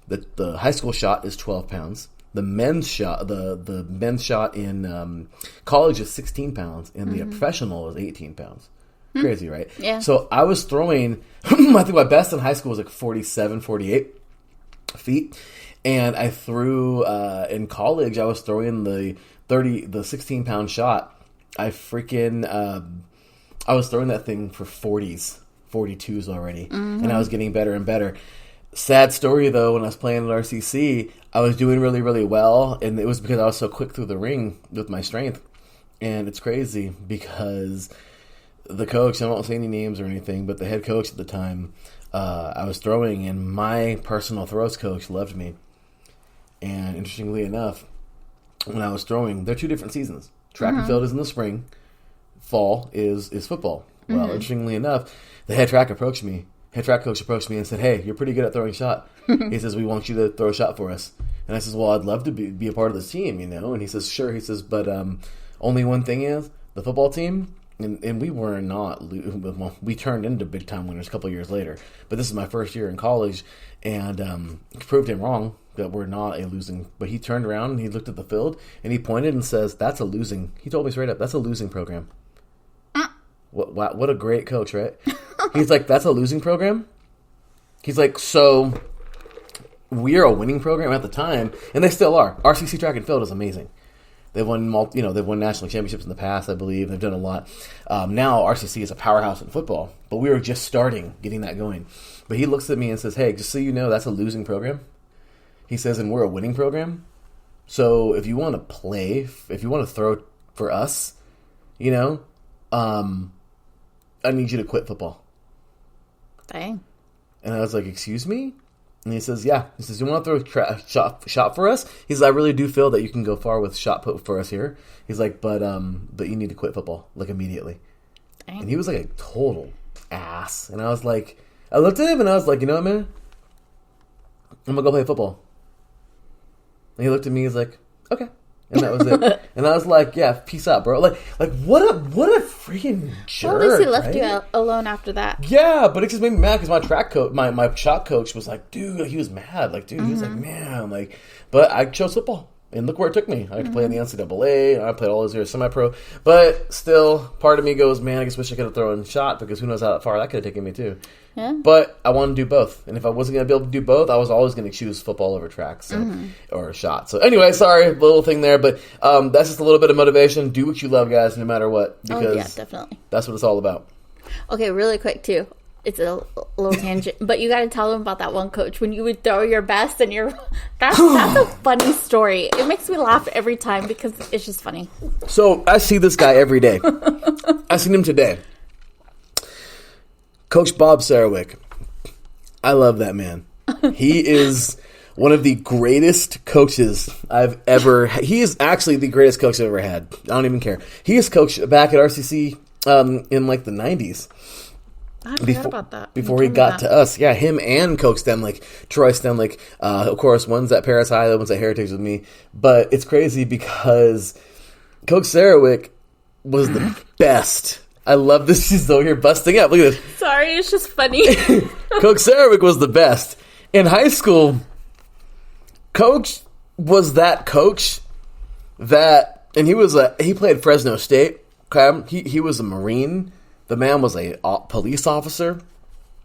The high school shot is 12 pounds. The men's shot, the men's shot in college is 16 pounds, and the professional is 18 pounds. Crazy, right? Yeah. So I was throwing, I think my best in high school was like 47, 48 feet. And I threw, in college, I was throwing the 16-pound shot. I was throwing that thing for 40s, 42s already. And I was getting better and better. Sad story, though, when I was playing at RCC, I was doing really, really well. And it was because I was so quick through the ring with my strength. And it's crazy because the coach, I won't say any names or anything, but the head coach at the time, I was throwing, and my personal throws coach loved me. And interestingly enough, when I was throwing, they're two different seasons. Track and field is in the spring. Fall is football. Well, interestingly enough, the head track coach approached me and said, "Hey, you're pretty good at throwing shot." He says, "We want you to throw a shot for us." And I says, "Well, I'd love to be a part of this team, you know." And he says, "Sure." He says, "But only one thing is, the football team," and we were not, well, we turned into big time winners a couple years later. But this is my first year in college, and proved him wrong that we're not a losing. But he turned around and he looked at the field and he pointed and says, "That's a losing." He told me straight up, "That's a losing program." What a great coach, right? He's like, "That's a losing program?" He's like, "So we're a winning program at the time," and they still are. RCC track and field is amazing. They've won, they've won national championships in the past, I believe. They've done a lot. Now RCC is a powerhouse in football, but we were just starting, getting that going. But he looks at me and says, "Hey, just so you know, that's a losing program." He says, "And we're a winning program. So if you want to play, if you want to throw for us, I need you to quit football." Dang. And I was like, "Excuse me?" And he says, "Yeah." He says, "You want to throw shot for us?" He says, "I really do feel that you can go far with shot put for us here." He's like, but you need to quit football, like, immediately." Dang. And he was like a total ass. And I was like, I looked at him and I was like, "You know what, man? I'm going to go play football." And he looked at me, he's like, "Okay." And that was it. And I was like, "Yeah, peace out, bro." Like what a freaking jerk. Well, at least he left right? you alone after that. Yeah, but it just made me mad because my track coach, my shot coach was like, dude, he was mad. Like, dude, he was like, man, like, but I chose football. And look where it took me. I played in the NCAA, and I played all those years semi-pro. But still, part of me goes, man, I just wish I could have thrown shot, because who knows how far that could have taken me too. Yeah. But I wanted to do both. And if I wasn't going to be able to do both, I was always going to choose football over track, or shot. So anyway, sorry, little thing there. But that's just a little bit of motivation. Do what you love, guys, no matter what. Because yeah, definitely. That's what it's all about. Okay, really quick, too. It's a little tangent, but you got to tell them about that one coach when you would throw your best and that's a funny story. It makes me laugh every time because it's just funny. So I see this guy every day. I seen him today. Coach Bob Sarwick. I love that man. He is one of the greatest coaches I've ever had. He is actually the greatest coach I've ever had. I don't even care. He is coached back at RCC in like the 90s. I forgot about that. Before he got to us. Yeah, him and Coach Stenlick, Troy Stenlick. Of course, one's at Paris High, the one's at Heritage with me. But it's crazy because Coach Sarwick was the best. I love this. She's over here busting up. Look at this. Sorry, it's just funny. Coach Sarwick was the best. In high school, Coach was that coach that, and he played Fresno State. Okay? He was a Marine. The man was a police officer,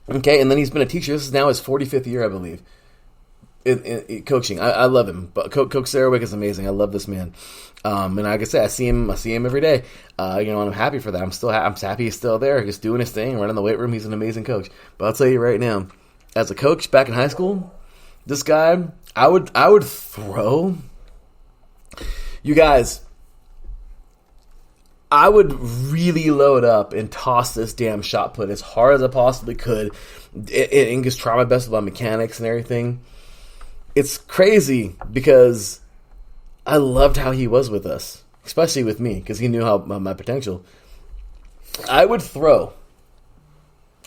okay, and then he's been a teacher. This is now his 45th year, I believe, in coaching. I love him, but Coach Sarwick is amazing. I love this man, and like I said, I see him every day. And I'm happy for that. I'm happy he's still there, just doing his thing, running the weight room. He's an amazing coach. But I'll tell you right now, as a coach back in high school, this guy, I would throw. You guys, I would really load up and toss this damn shot put as hard as I possibly could and just try my best with my mechanics and everything. It's crazy because I loved how he was with us, especially with me, because he knew how my potential. I would throw.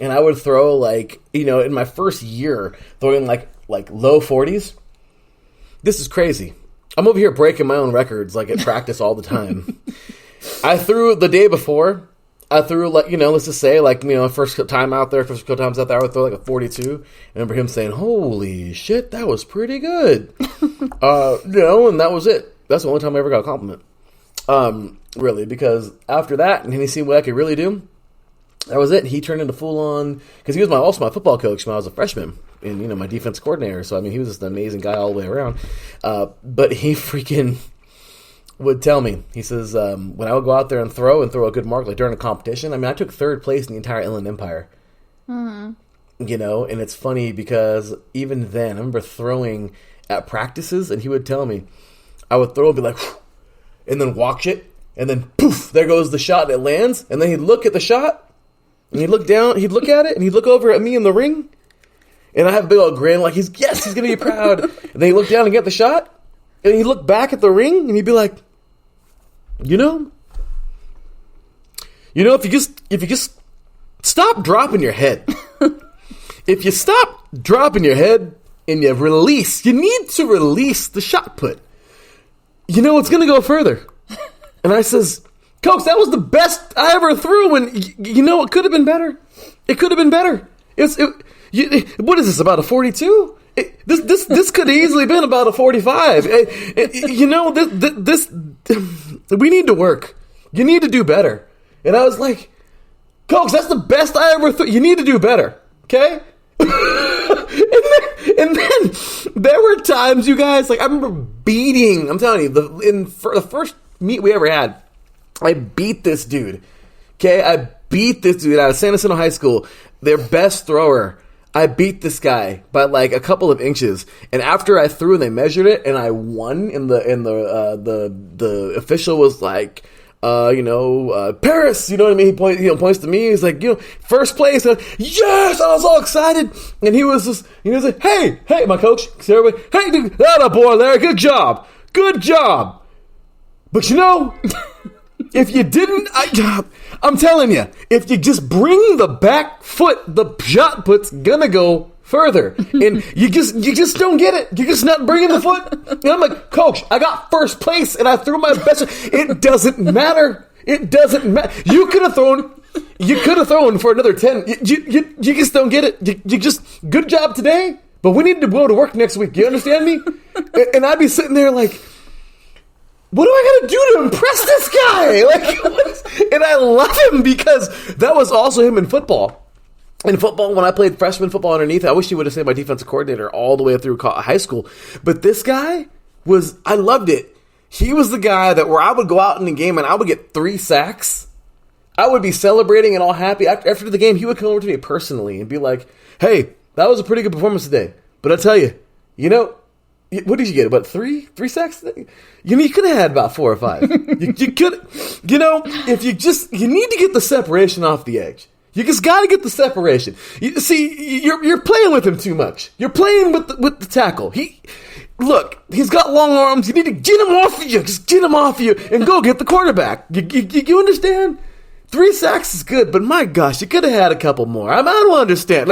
And I would throw in my first year, throwing like low 40s. This is crazy. I'm over here breaking my own records at practice all the time. I threw the day before. I threw let's just say first couple times out there, I would throw a 42. I remember him saying, "Holy shit, that was pretty good." And that was it. That's the only time I ever got a compliment. Really, because after that, and he seen what I could really do. that was it. He turned into full on, because he was also my football coach when I was a freshman, and my defense coordinator. So I mean, he was just an amazing guy all the way around. But he freaking would tell me. He says when I would go out there and throw a good mark, like during a competition. I mean, I took third place in the entire Inland Empire. And it's funny because even then, I remember throwing at practices, and he would tell me, I would throw and be like, and then watch it, and then poof, there goes the shot, and it lands, and then he'd look at the shot, and he'd look down, he'd look at it, and he'd look over at me in the ring, and I have a big old grin, like he's gonna be proud, and then he'd look down and get the shot, and he'd look back at the ring, and he'd be like, if you just stop dropping your head. If you stop dropping your head and you need to release the shot put. It's going to go further. And I says, Coach, that was the best I ever threw, and it could have been better. It could have been better. What is this, about a 42? This could have easily been about a 45. We need to work. You need to do better. And I was like, Coach, that's the best I ever threw. You need to do better. Okay? and then there were times, you guys, like I remember beating, I'm telling you, in the first meet we ever had, I beat this dude. Okay? I beat this dude out of San Jacinto High School, their best thrower. I beat this guy by like a couple of inches, and after I threw, they measured it, and I won. And the official was like, Paris, you know what I mean? He points to me. He's like, first place. Yes, I was all excited, and he was like, hey, my coach, hey, dude, that boy there, good job. But if you didn't, I'm telling you, if you just bring the back foot, the shot put's gonna go further. And you just don't get it. You're just not bringing the foot. And I'm like, Coach, I got first place and I threw my best. It doesn't matter. It doesn't matter. You could have thrown for another 10. You just don't get it. You just, good job today, but we need to go to work next week. You understand me? And I'd be sitting there like, what do I gotta do to impress this guy? And I love him because that was also him in football. In football, when I played freshman football underneath, I wish he would have stayed my defensive coordinator all the way through high school. But this guy I loved it. He was the guy that where I would go out in the game and I would get 3 sacks. I would be celebrating and all happy. After the game, he would come over to me personally and be like, hey, that was a pretty good performance today. But I tell you, what did you get? About 3 sacks? You could have had about 4 or 5. you could, if you need to get the separation off the edge. You just got to get the separation. You're playing with him too much. You're playing with the tackle. He's got long arms. You need to get him off of you. Just get him off of you and go get the quarterback. You understand? 3 sacks is good, but my gosh, you could have had a couple more. I don't understand.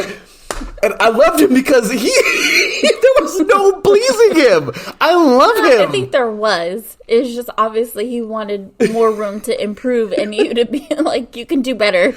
And I loved him because there was no pleasing him. I love him. I think there was. It's just obviously he wanted more room to improve and you to be like, you can do better.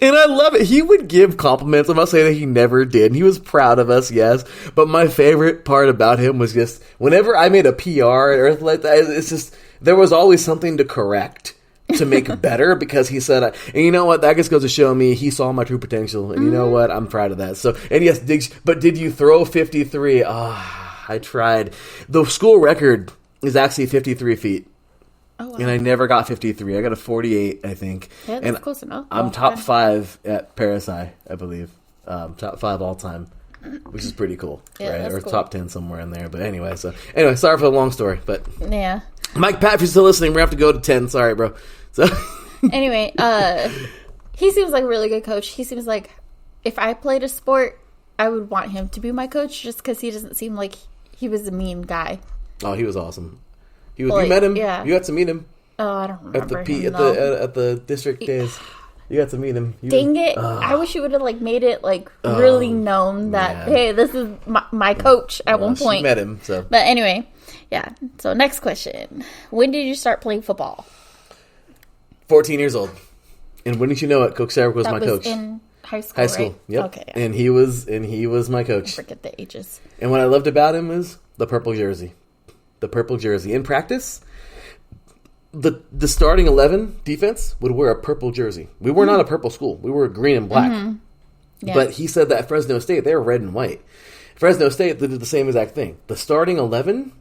And I love it. He would give compliments. I'm not saying that he never did. And he was proud of us, yes. But my favorite part about him was just whenever I made a PR or anything like that, it's just there was always something to correct. To make better, because he said, and you know what, that just goes to show me he saw my true potential, and you know what, I'm proud of that. So, and yes, but did you throw 53? I tried. The school record is actually 53 feet. Oh, wow. And I never got 53. I got a 48, I think. Yeah, that's close enough. I'm top 5 at Paris I believe. Top 5 all time, which is pretty cool, yeah, right? Or cool. top 10 somewhere in there. But anyway, sorry for the long story, but yeah. Mike Pat, if you're still listening, we have to go to 10. Sorry, bro. So anyway, he seems like a really good coach. He seems like if I played a sport, I would want him to be my coach just because he doesn't seem like he was a mean guy. Oh, he was awesome. You met him? Yeah. You got to meet him? Oh, I don't remember at the district days. You got to meet him. Dang it. I wish you would have made it really known that, hey, this is my coach at one point. She met him, so. But anyway, yeah. So next question. When did you start playing football? 14 years old. And wouldn't you know it, Coach Sarek was my coach. In high school, High school, right? yep. Okay. Yeah. And he was my coach. I forget the ages. And what I loved about him was the purple jersey. The purple jersey. In practice, the starting 11 defense would wear a purple jersey. We were not a purple school. We were green and black. Mm-hmm. Yeah. But he said that at Fresno State, they were red and white. Fresno State, they did the same exact thing. The starting 11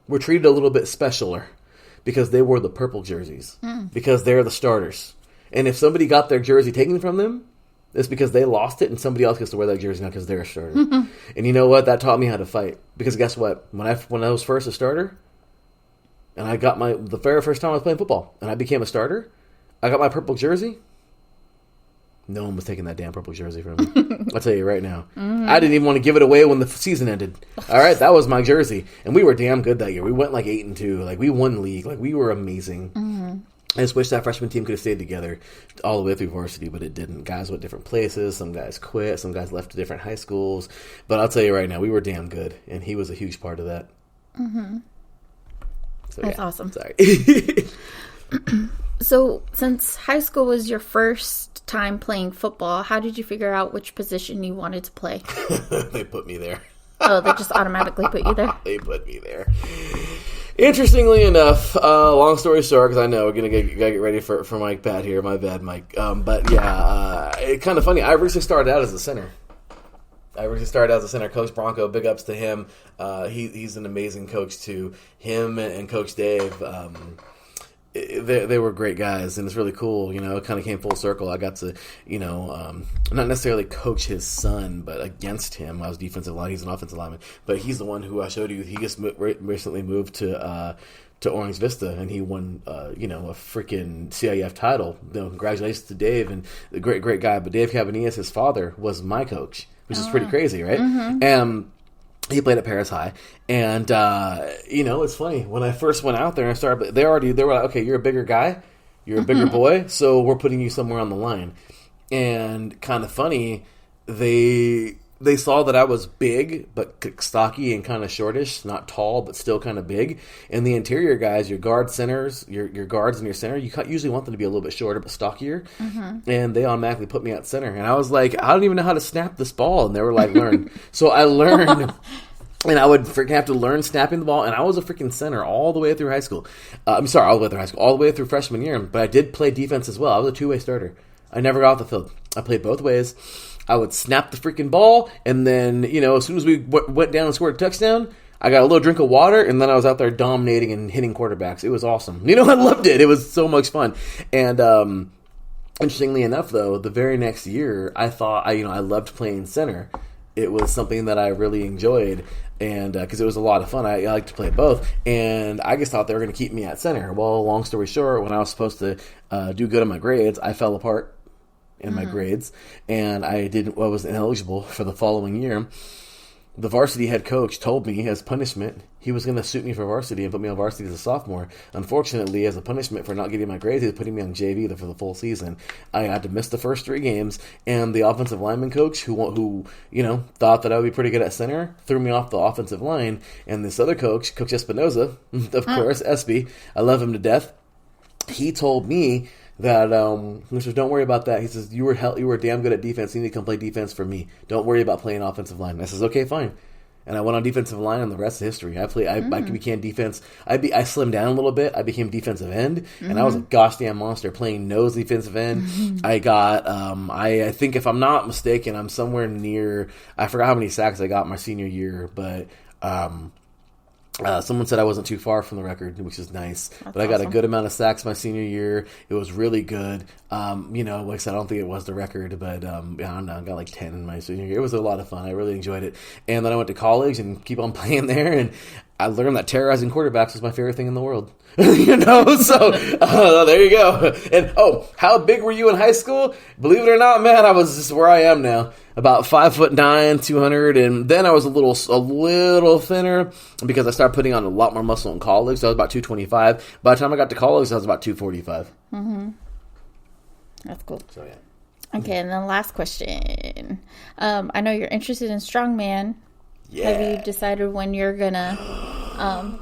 were treated a little bit specialer because they wore the purple jerseys. Because they're the starters. And if somebody got their jersey taken from them, it's because they lost it and somebody else gets to wear that jersey now because they're a starter. And you know what? That taught me how to fight. Because guess what? When I was first a starter, and I got the very first time I was playing football, and I became a starter, I got my purple jersey. No one was taking that damn purple jersey from me. I'll tell you right now. I didn't even want to give it away when the season ended. All right, that was my jersey. And we were damn good that year. We went like 8-2. Like, we won the league. Like, we were amazing. I just wish that freshman team could have stayed together all the way through varsity, but it didn't. Guys went different places. Some guys quit. Some guys left to different high schools. But I'll tell you right now, we were damn good. And he was a huge part of that. So, That's awesome. Sorry. So, since high school was your first time playing football, how did you figure out which position you wanted to play? They put me there. Oh, they just automatically put you there? They put me there. Interestingly enough, long story short, because I know we're gotta get ready for Mike Pat here. My bad, Mike. But yeah, it's kind of funny. I originally started out as a center. Coach Bronco, big ups to him. He's an amazing coach too. Him and Coach Dave. They were great guys, and it's really cool. You know, it kind of came full circle. I got to, not necessarily coach his son, but against him. I was defensive line. He's an offensive lineman, but he's the one who I showed you. He just recently moved to Orange Vista, and he won, a freaking CIF title. Congratulations to Dave, and the great guy. But Dave Cabanillas, his father, was my coach, which is pretty crazy, right? And he played at Paris High, and it's funny, when I first went out there and I started, they were like, okay, you're a bigger guy, you're a bigger boy, so we're putting you somewhere on the line. And kind of funny, they saw that I was big but stocky and kind of shortish, not tall but still kind of big. And the interior guys, your guard centers, your guards and your center, you usually want them to be a little bit shorter but stockier. And they automatically put me at center, and I was like, I don't even know how to snap this ball. And they were like, learn. So I learned. And I would freaking have to learn snapping the ball. And I was a freaking center all the way through high school. All the way through freshman year. But I did play defense as well. I was a two-way starter. I never got off the field. I played both ways. I would snap the freaking ball. And then, as soon as we went down and scored a touchdown, I got a little drink of water. And then I was out there dominating and hitting quarterbacks. It was awesome. I loved it. It was so much fun. And interestingly enough, though, the very next year, I thought, I loved playing center. It was something that I really enjoyed, and because it was a lot of fun. I like to play both, and I just thought they were going to keep me at center. Well, long story short, when I was supposed to do good on my grades, I fell apart in my grades, and I was ineligible for the following year. The varsity head coach told me, as punishment, he was going to suit me for varsity and put me on varsity as a sophomore. Unfortunately, as a punishment for not getting my grades, he was putting me on JV for the full season. I had to miss the first 3 games, and the offensive lineman coach, who thought that I would be pretty good at center, threw me off the offensive line. And this other coach, Coach Espinoza, of course, Espy, I love him to death. He told me that, he says, don't worry about that. He says, you were damn good at defense. You need to come play defense for me. Don't worry about playing offensive line. And I says, okay, fine. And I went on defensive line, and the rest is history. I became defense. I slimmed down a little bit. I became defensive end, and I was a gosh damn monster playing nose defensive end. I got, I think if I'm not mistaken, I'm somewhere near, I forgot how many sacks I got my senior year, but, someone said I wasn't too far from the record, which is nice. That's but I got awesome. A good amount of sacks my senior year. It was really good. Like I said, I don't think it was the record, but I don't know. I got like 10 in my senior year. It was a lot of fun. I really enjoyed it. And then I went to college and keep on playing there, and I learned that terrorizing quarterbacks was my favorite thing in the world. So there you go. And how big were you in high school? Believe it or not, man, I was just where I am now. About 5'9", 200, and then I was a little thinner because I started putting on a lot more muscle in college. So I was about 225. By the time I got to college, I was about 245. That's cool. So yeah. Okay, and then last question. I know you're interested in strongman. Yeah. Have you decided when you're gonna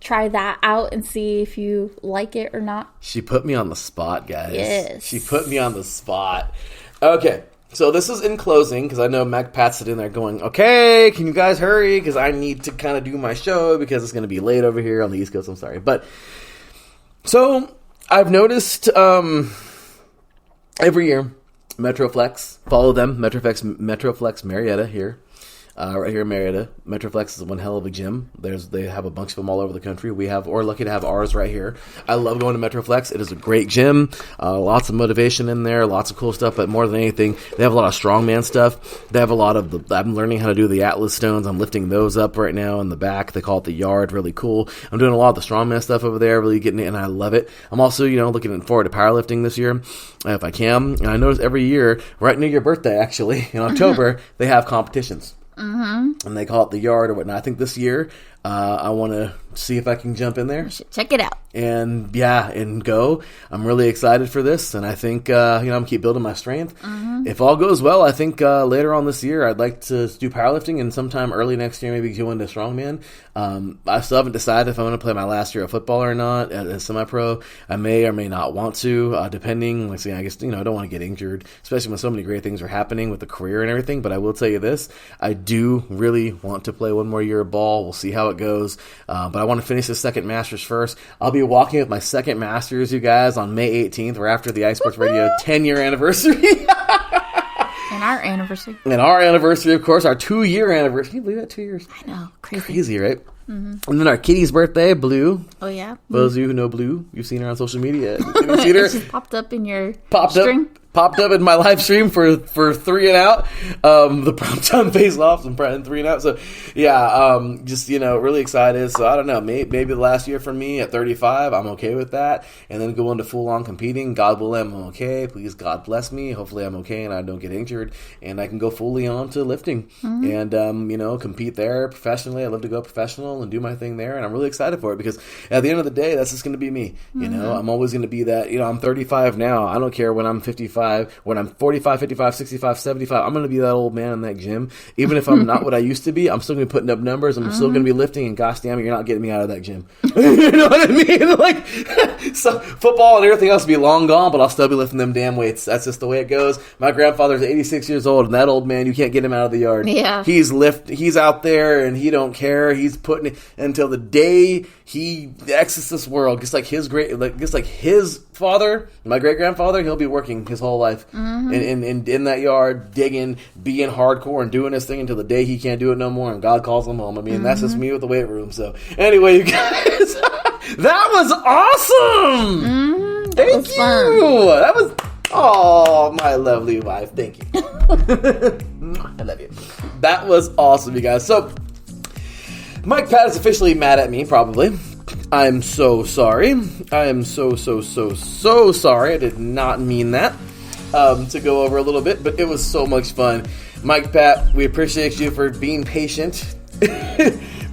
try that out and see if you like it or not? She put me on the spot, guys. Yes. She put me on the spot. Okay. So this is in closing, because I know Mac Pat's sitting there going, okay, can you guys hurry? Because I need to kind of do my show because it's going to be late over here on the East Coast. I'm sorry. But So I've noticed every year, Metroflex, follow them, Metroflex Marietta here. Right here in Marietta. Metroflex is one hell of a gym. They have a bunch of them all over the country. We're lucky to have ours right here. I love going to Metroflex. It is a great gym. Lots of motivation in there, lots of cool stuff, but more than anything, they have a lot of strongman stuff. They have a lot of I'm learning how to do the Atlas stones. I'm lifting those up right now in the back. They call it the yard. Really cool. I'm doing a lot of the strongman stuff over there, really getting it, and I love it. I'm also, looking forward to powerlifting this year, if I can. And I notice every year, right near your birthday, actually, in October, they have competitions. Mm-hmm. And they call it the yard or whatnot. I think this year, I want to see if I can jump in there. Check it out. And go. I'm really excited for this, and I think I'm keep building my strength. Mm-hmm. If all goes well, I think later on this year I'd like to do powerlifting, and sometime early next year maybe go into strongman. I still haven't decided if I'm going to play my last year of football or not as semi-pro. I may or may not want to, depending. I guess I don't want to get injured, especially when so many great things are happening with the career and everything. But I will tell you this: I do really want to play one more year of ball. We'll see how it goes, but I want to finish the second Masters first. I'll be walking with my second Masters, you guys, on May 18th. We're after the iSports Radio 10-year anniversary. And our anniversary. And our anniversary, of course, our 2-year anniversary. Can you believe that? 2 years? I know. Crazy, right? Mm-hmm. And then our kitty's birthday, Blue. Oh, yeah? Those of you who know Blue, you've seen her on social media. You've seen her. She popped up in your stream. Popped up in my live stream for 3 and Out. The primetime face-offs and 3 and Out. So, really excited. So, I don't know. Maybe the last year for me at 35, I'm okay with that. And then go into full-on competing. God willing, I'm okay. Please, God bless me. Hopefully, I'm okay and I don't get injured. And I can go fully on to lifting. Mm-hmm. And, compete there professionally. I love to go professional and do my thing there. And I'm really excited for it because at the end of the day, that's just going to be me. Mm-hmm. I'm always going to be that. I'm 35 now. I don't care when I'm 55. When I'm 45, 55, 65, 75, I'm going to be that old man in that gym. Even if I'm not what I used to be, I'm still going to be putting up numbers. I'm still going to be lifting, and gosh damn it, you're not getting me out of that gym. You know what I mean? So football and everything else will be long gone, but I'll still be lifting them damn weights. That's just the way it goes. My grandfather's 86 years old, and that old man, you can't get him out of the yard. Yeah. He's out there, and he don't care. He's putting it until the day he exits this world. Just like his father, my great-grandfather, he'll be working his whole life in that yard, digging, being hardcore, and doing his thing until the day he can't do it no more, and God calls him home. I mean, that's just me with the weight room. So, anyway, you guys, that was awesome! Thank you! Fun. That was... Oh, my lovely wife. Thank you. I love you. That was awesome, you guys. So, Mike Pat is officially mad at me, probably. I'm so sorry. I am so sorry. I did not mean that to go over a little bit, but it was so much fun. Mike Pat, we appreciate you for being patient.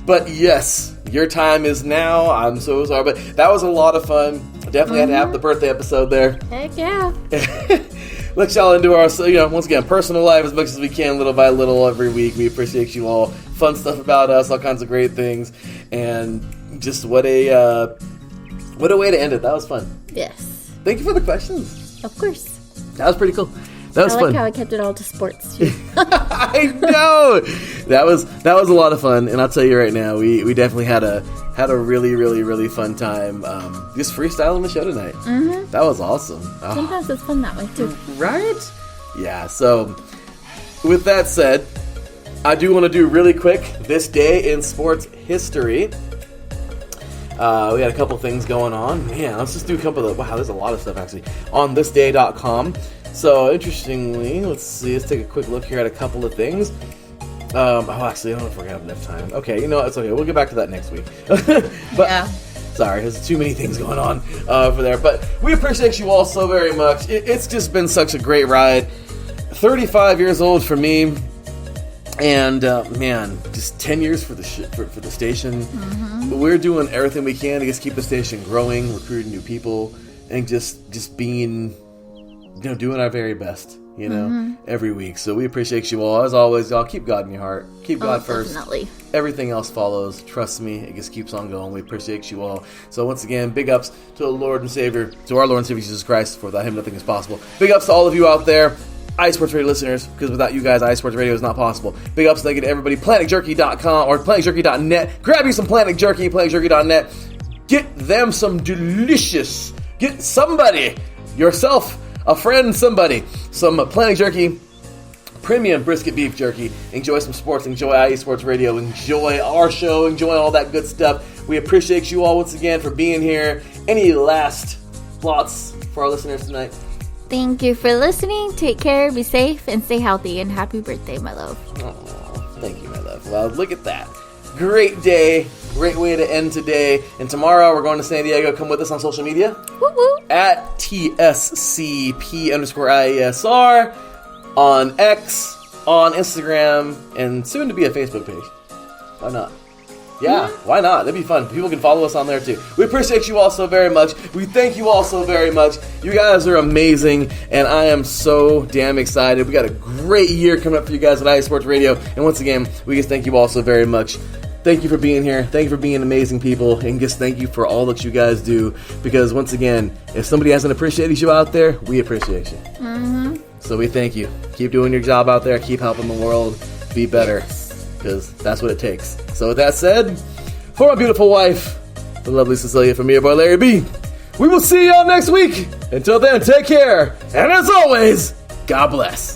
But yes, your time is now. I'm so sorry, but that was a lot of fun. Definitely had to have the birthday episode there. Heck yeah. Let's y'all into our, once again, personal life as much as we can, little by little, every week. We appreciate you all. Fun stuff about us, all kinds of great things, and just what a way to end it. That was fun. Yes. Thank you for the questions. Of course. That was pretty cool. That was fun. I like how I kept it all to sports. I know. That was a lot of fun, and I'll tell you right now, we definitely had a really, really, really fun time just freestyling the show tonight. Mm-hmm. That was awesome. Sometimes it's fun that way too. Right? Yeah. So, with that said, I do want to do really quick this day in sports history. We had a couple things going on. Man, let's just do a couple of there's a lot of stuff actually on thisday.com. So, interestingly, let's take a quick look here at a couple of things. Actually, I don't know if we're going to have enough time. Okay, it's okay. We'll get back to that next week. But, yeah. Sorry, there's too many things going on for there. But we appreciate you all so very much. It's just been such a great ride. 35 years old for me. And, man, just 10 years for the station. Mm-hmm. We're doing everything we can to just keep the station growing, recruiting new people, and just being... doing our very best, every week. So we appreciate you all. As always, y'all, keep God in your heart. Keep God first. Definitely. Everything else follows. Trust me, it just keeps on going. We appreciate you all. So once again, big ups to our Lord and Savior Jesus Christ, for without Him nothing is possible. Big ups to all of you out there, iSports Radio listeners, because without you guys, iSports Radio is not possible. Big ups to everybody, planetjerky.com or planetjerky.net. Grab you some Planet Jerky, planetjerky.net. Get them some delicious, get somebody, yourself, a friend, somebody, some Planet Jerky, premium brisket beef jerky. Enjoy some sports, enjoy IE Sports Radio, enjoy our show, enjoy all that good stuff. We appreciate you all once again for being here. Any last thoughts for our listeners tonight? Thank you for listening. Take care, be safe, and stay healthy. And happy birthday, my love. Oh, thank you, my love. Well, look at that. Great day. Great way to end today. And tomorrow we're going to San Diego. Come with us on social media. Woo-woo. At TSCP_IESR on X, on Instagram, and soon to be a Facebook page. Why not? Yeah, why not? That'd be fun. People can follow us on there too. We appreciate you all so very much. We thank you all so very much. You guys are amazing, and I am so damn excited. We got a great year coming up for you guys at IE Sports Radio. And once again, we just thank you all so very much. Thank you for being here. Thank you for being amazing people. And just thank you for all that you guys do. Because once again, if somebody hasn't appreciated you out there, we appreciate you. Mm-hmm. So we thank you. Keep doing your job out there. Keep helping the world be better. Because that's what it takes. So with that said, for my beautiful wife, the lovely Cecilia, from me, your boy Larry B, we will see y'all next week. Until then, take care. And as always, God bless.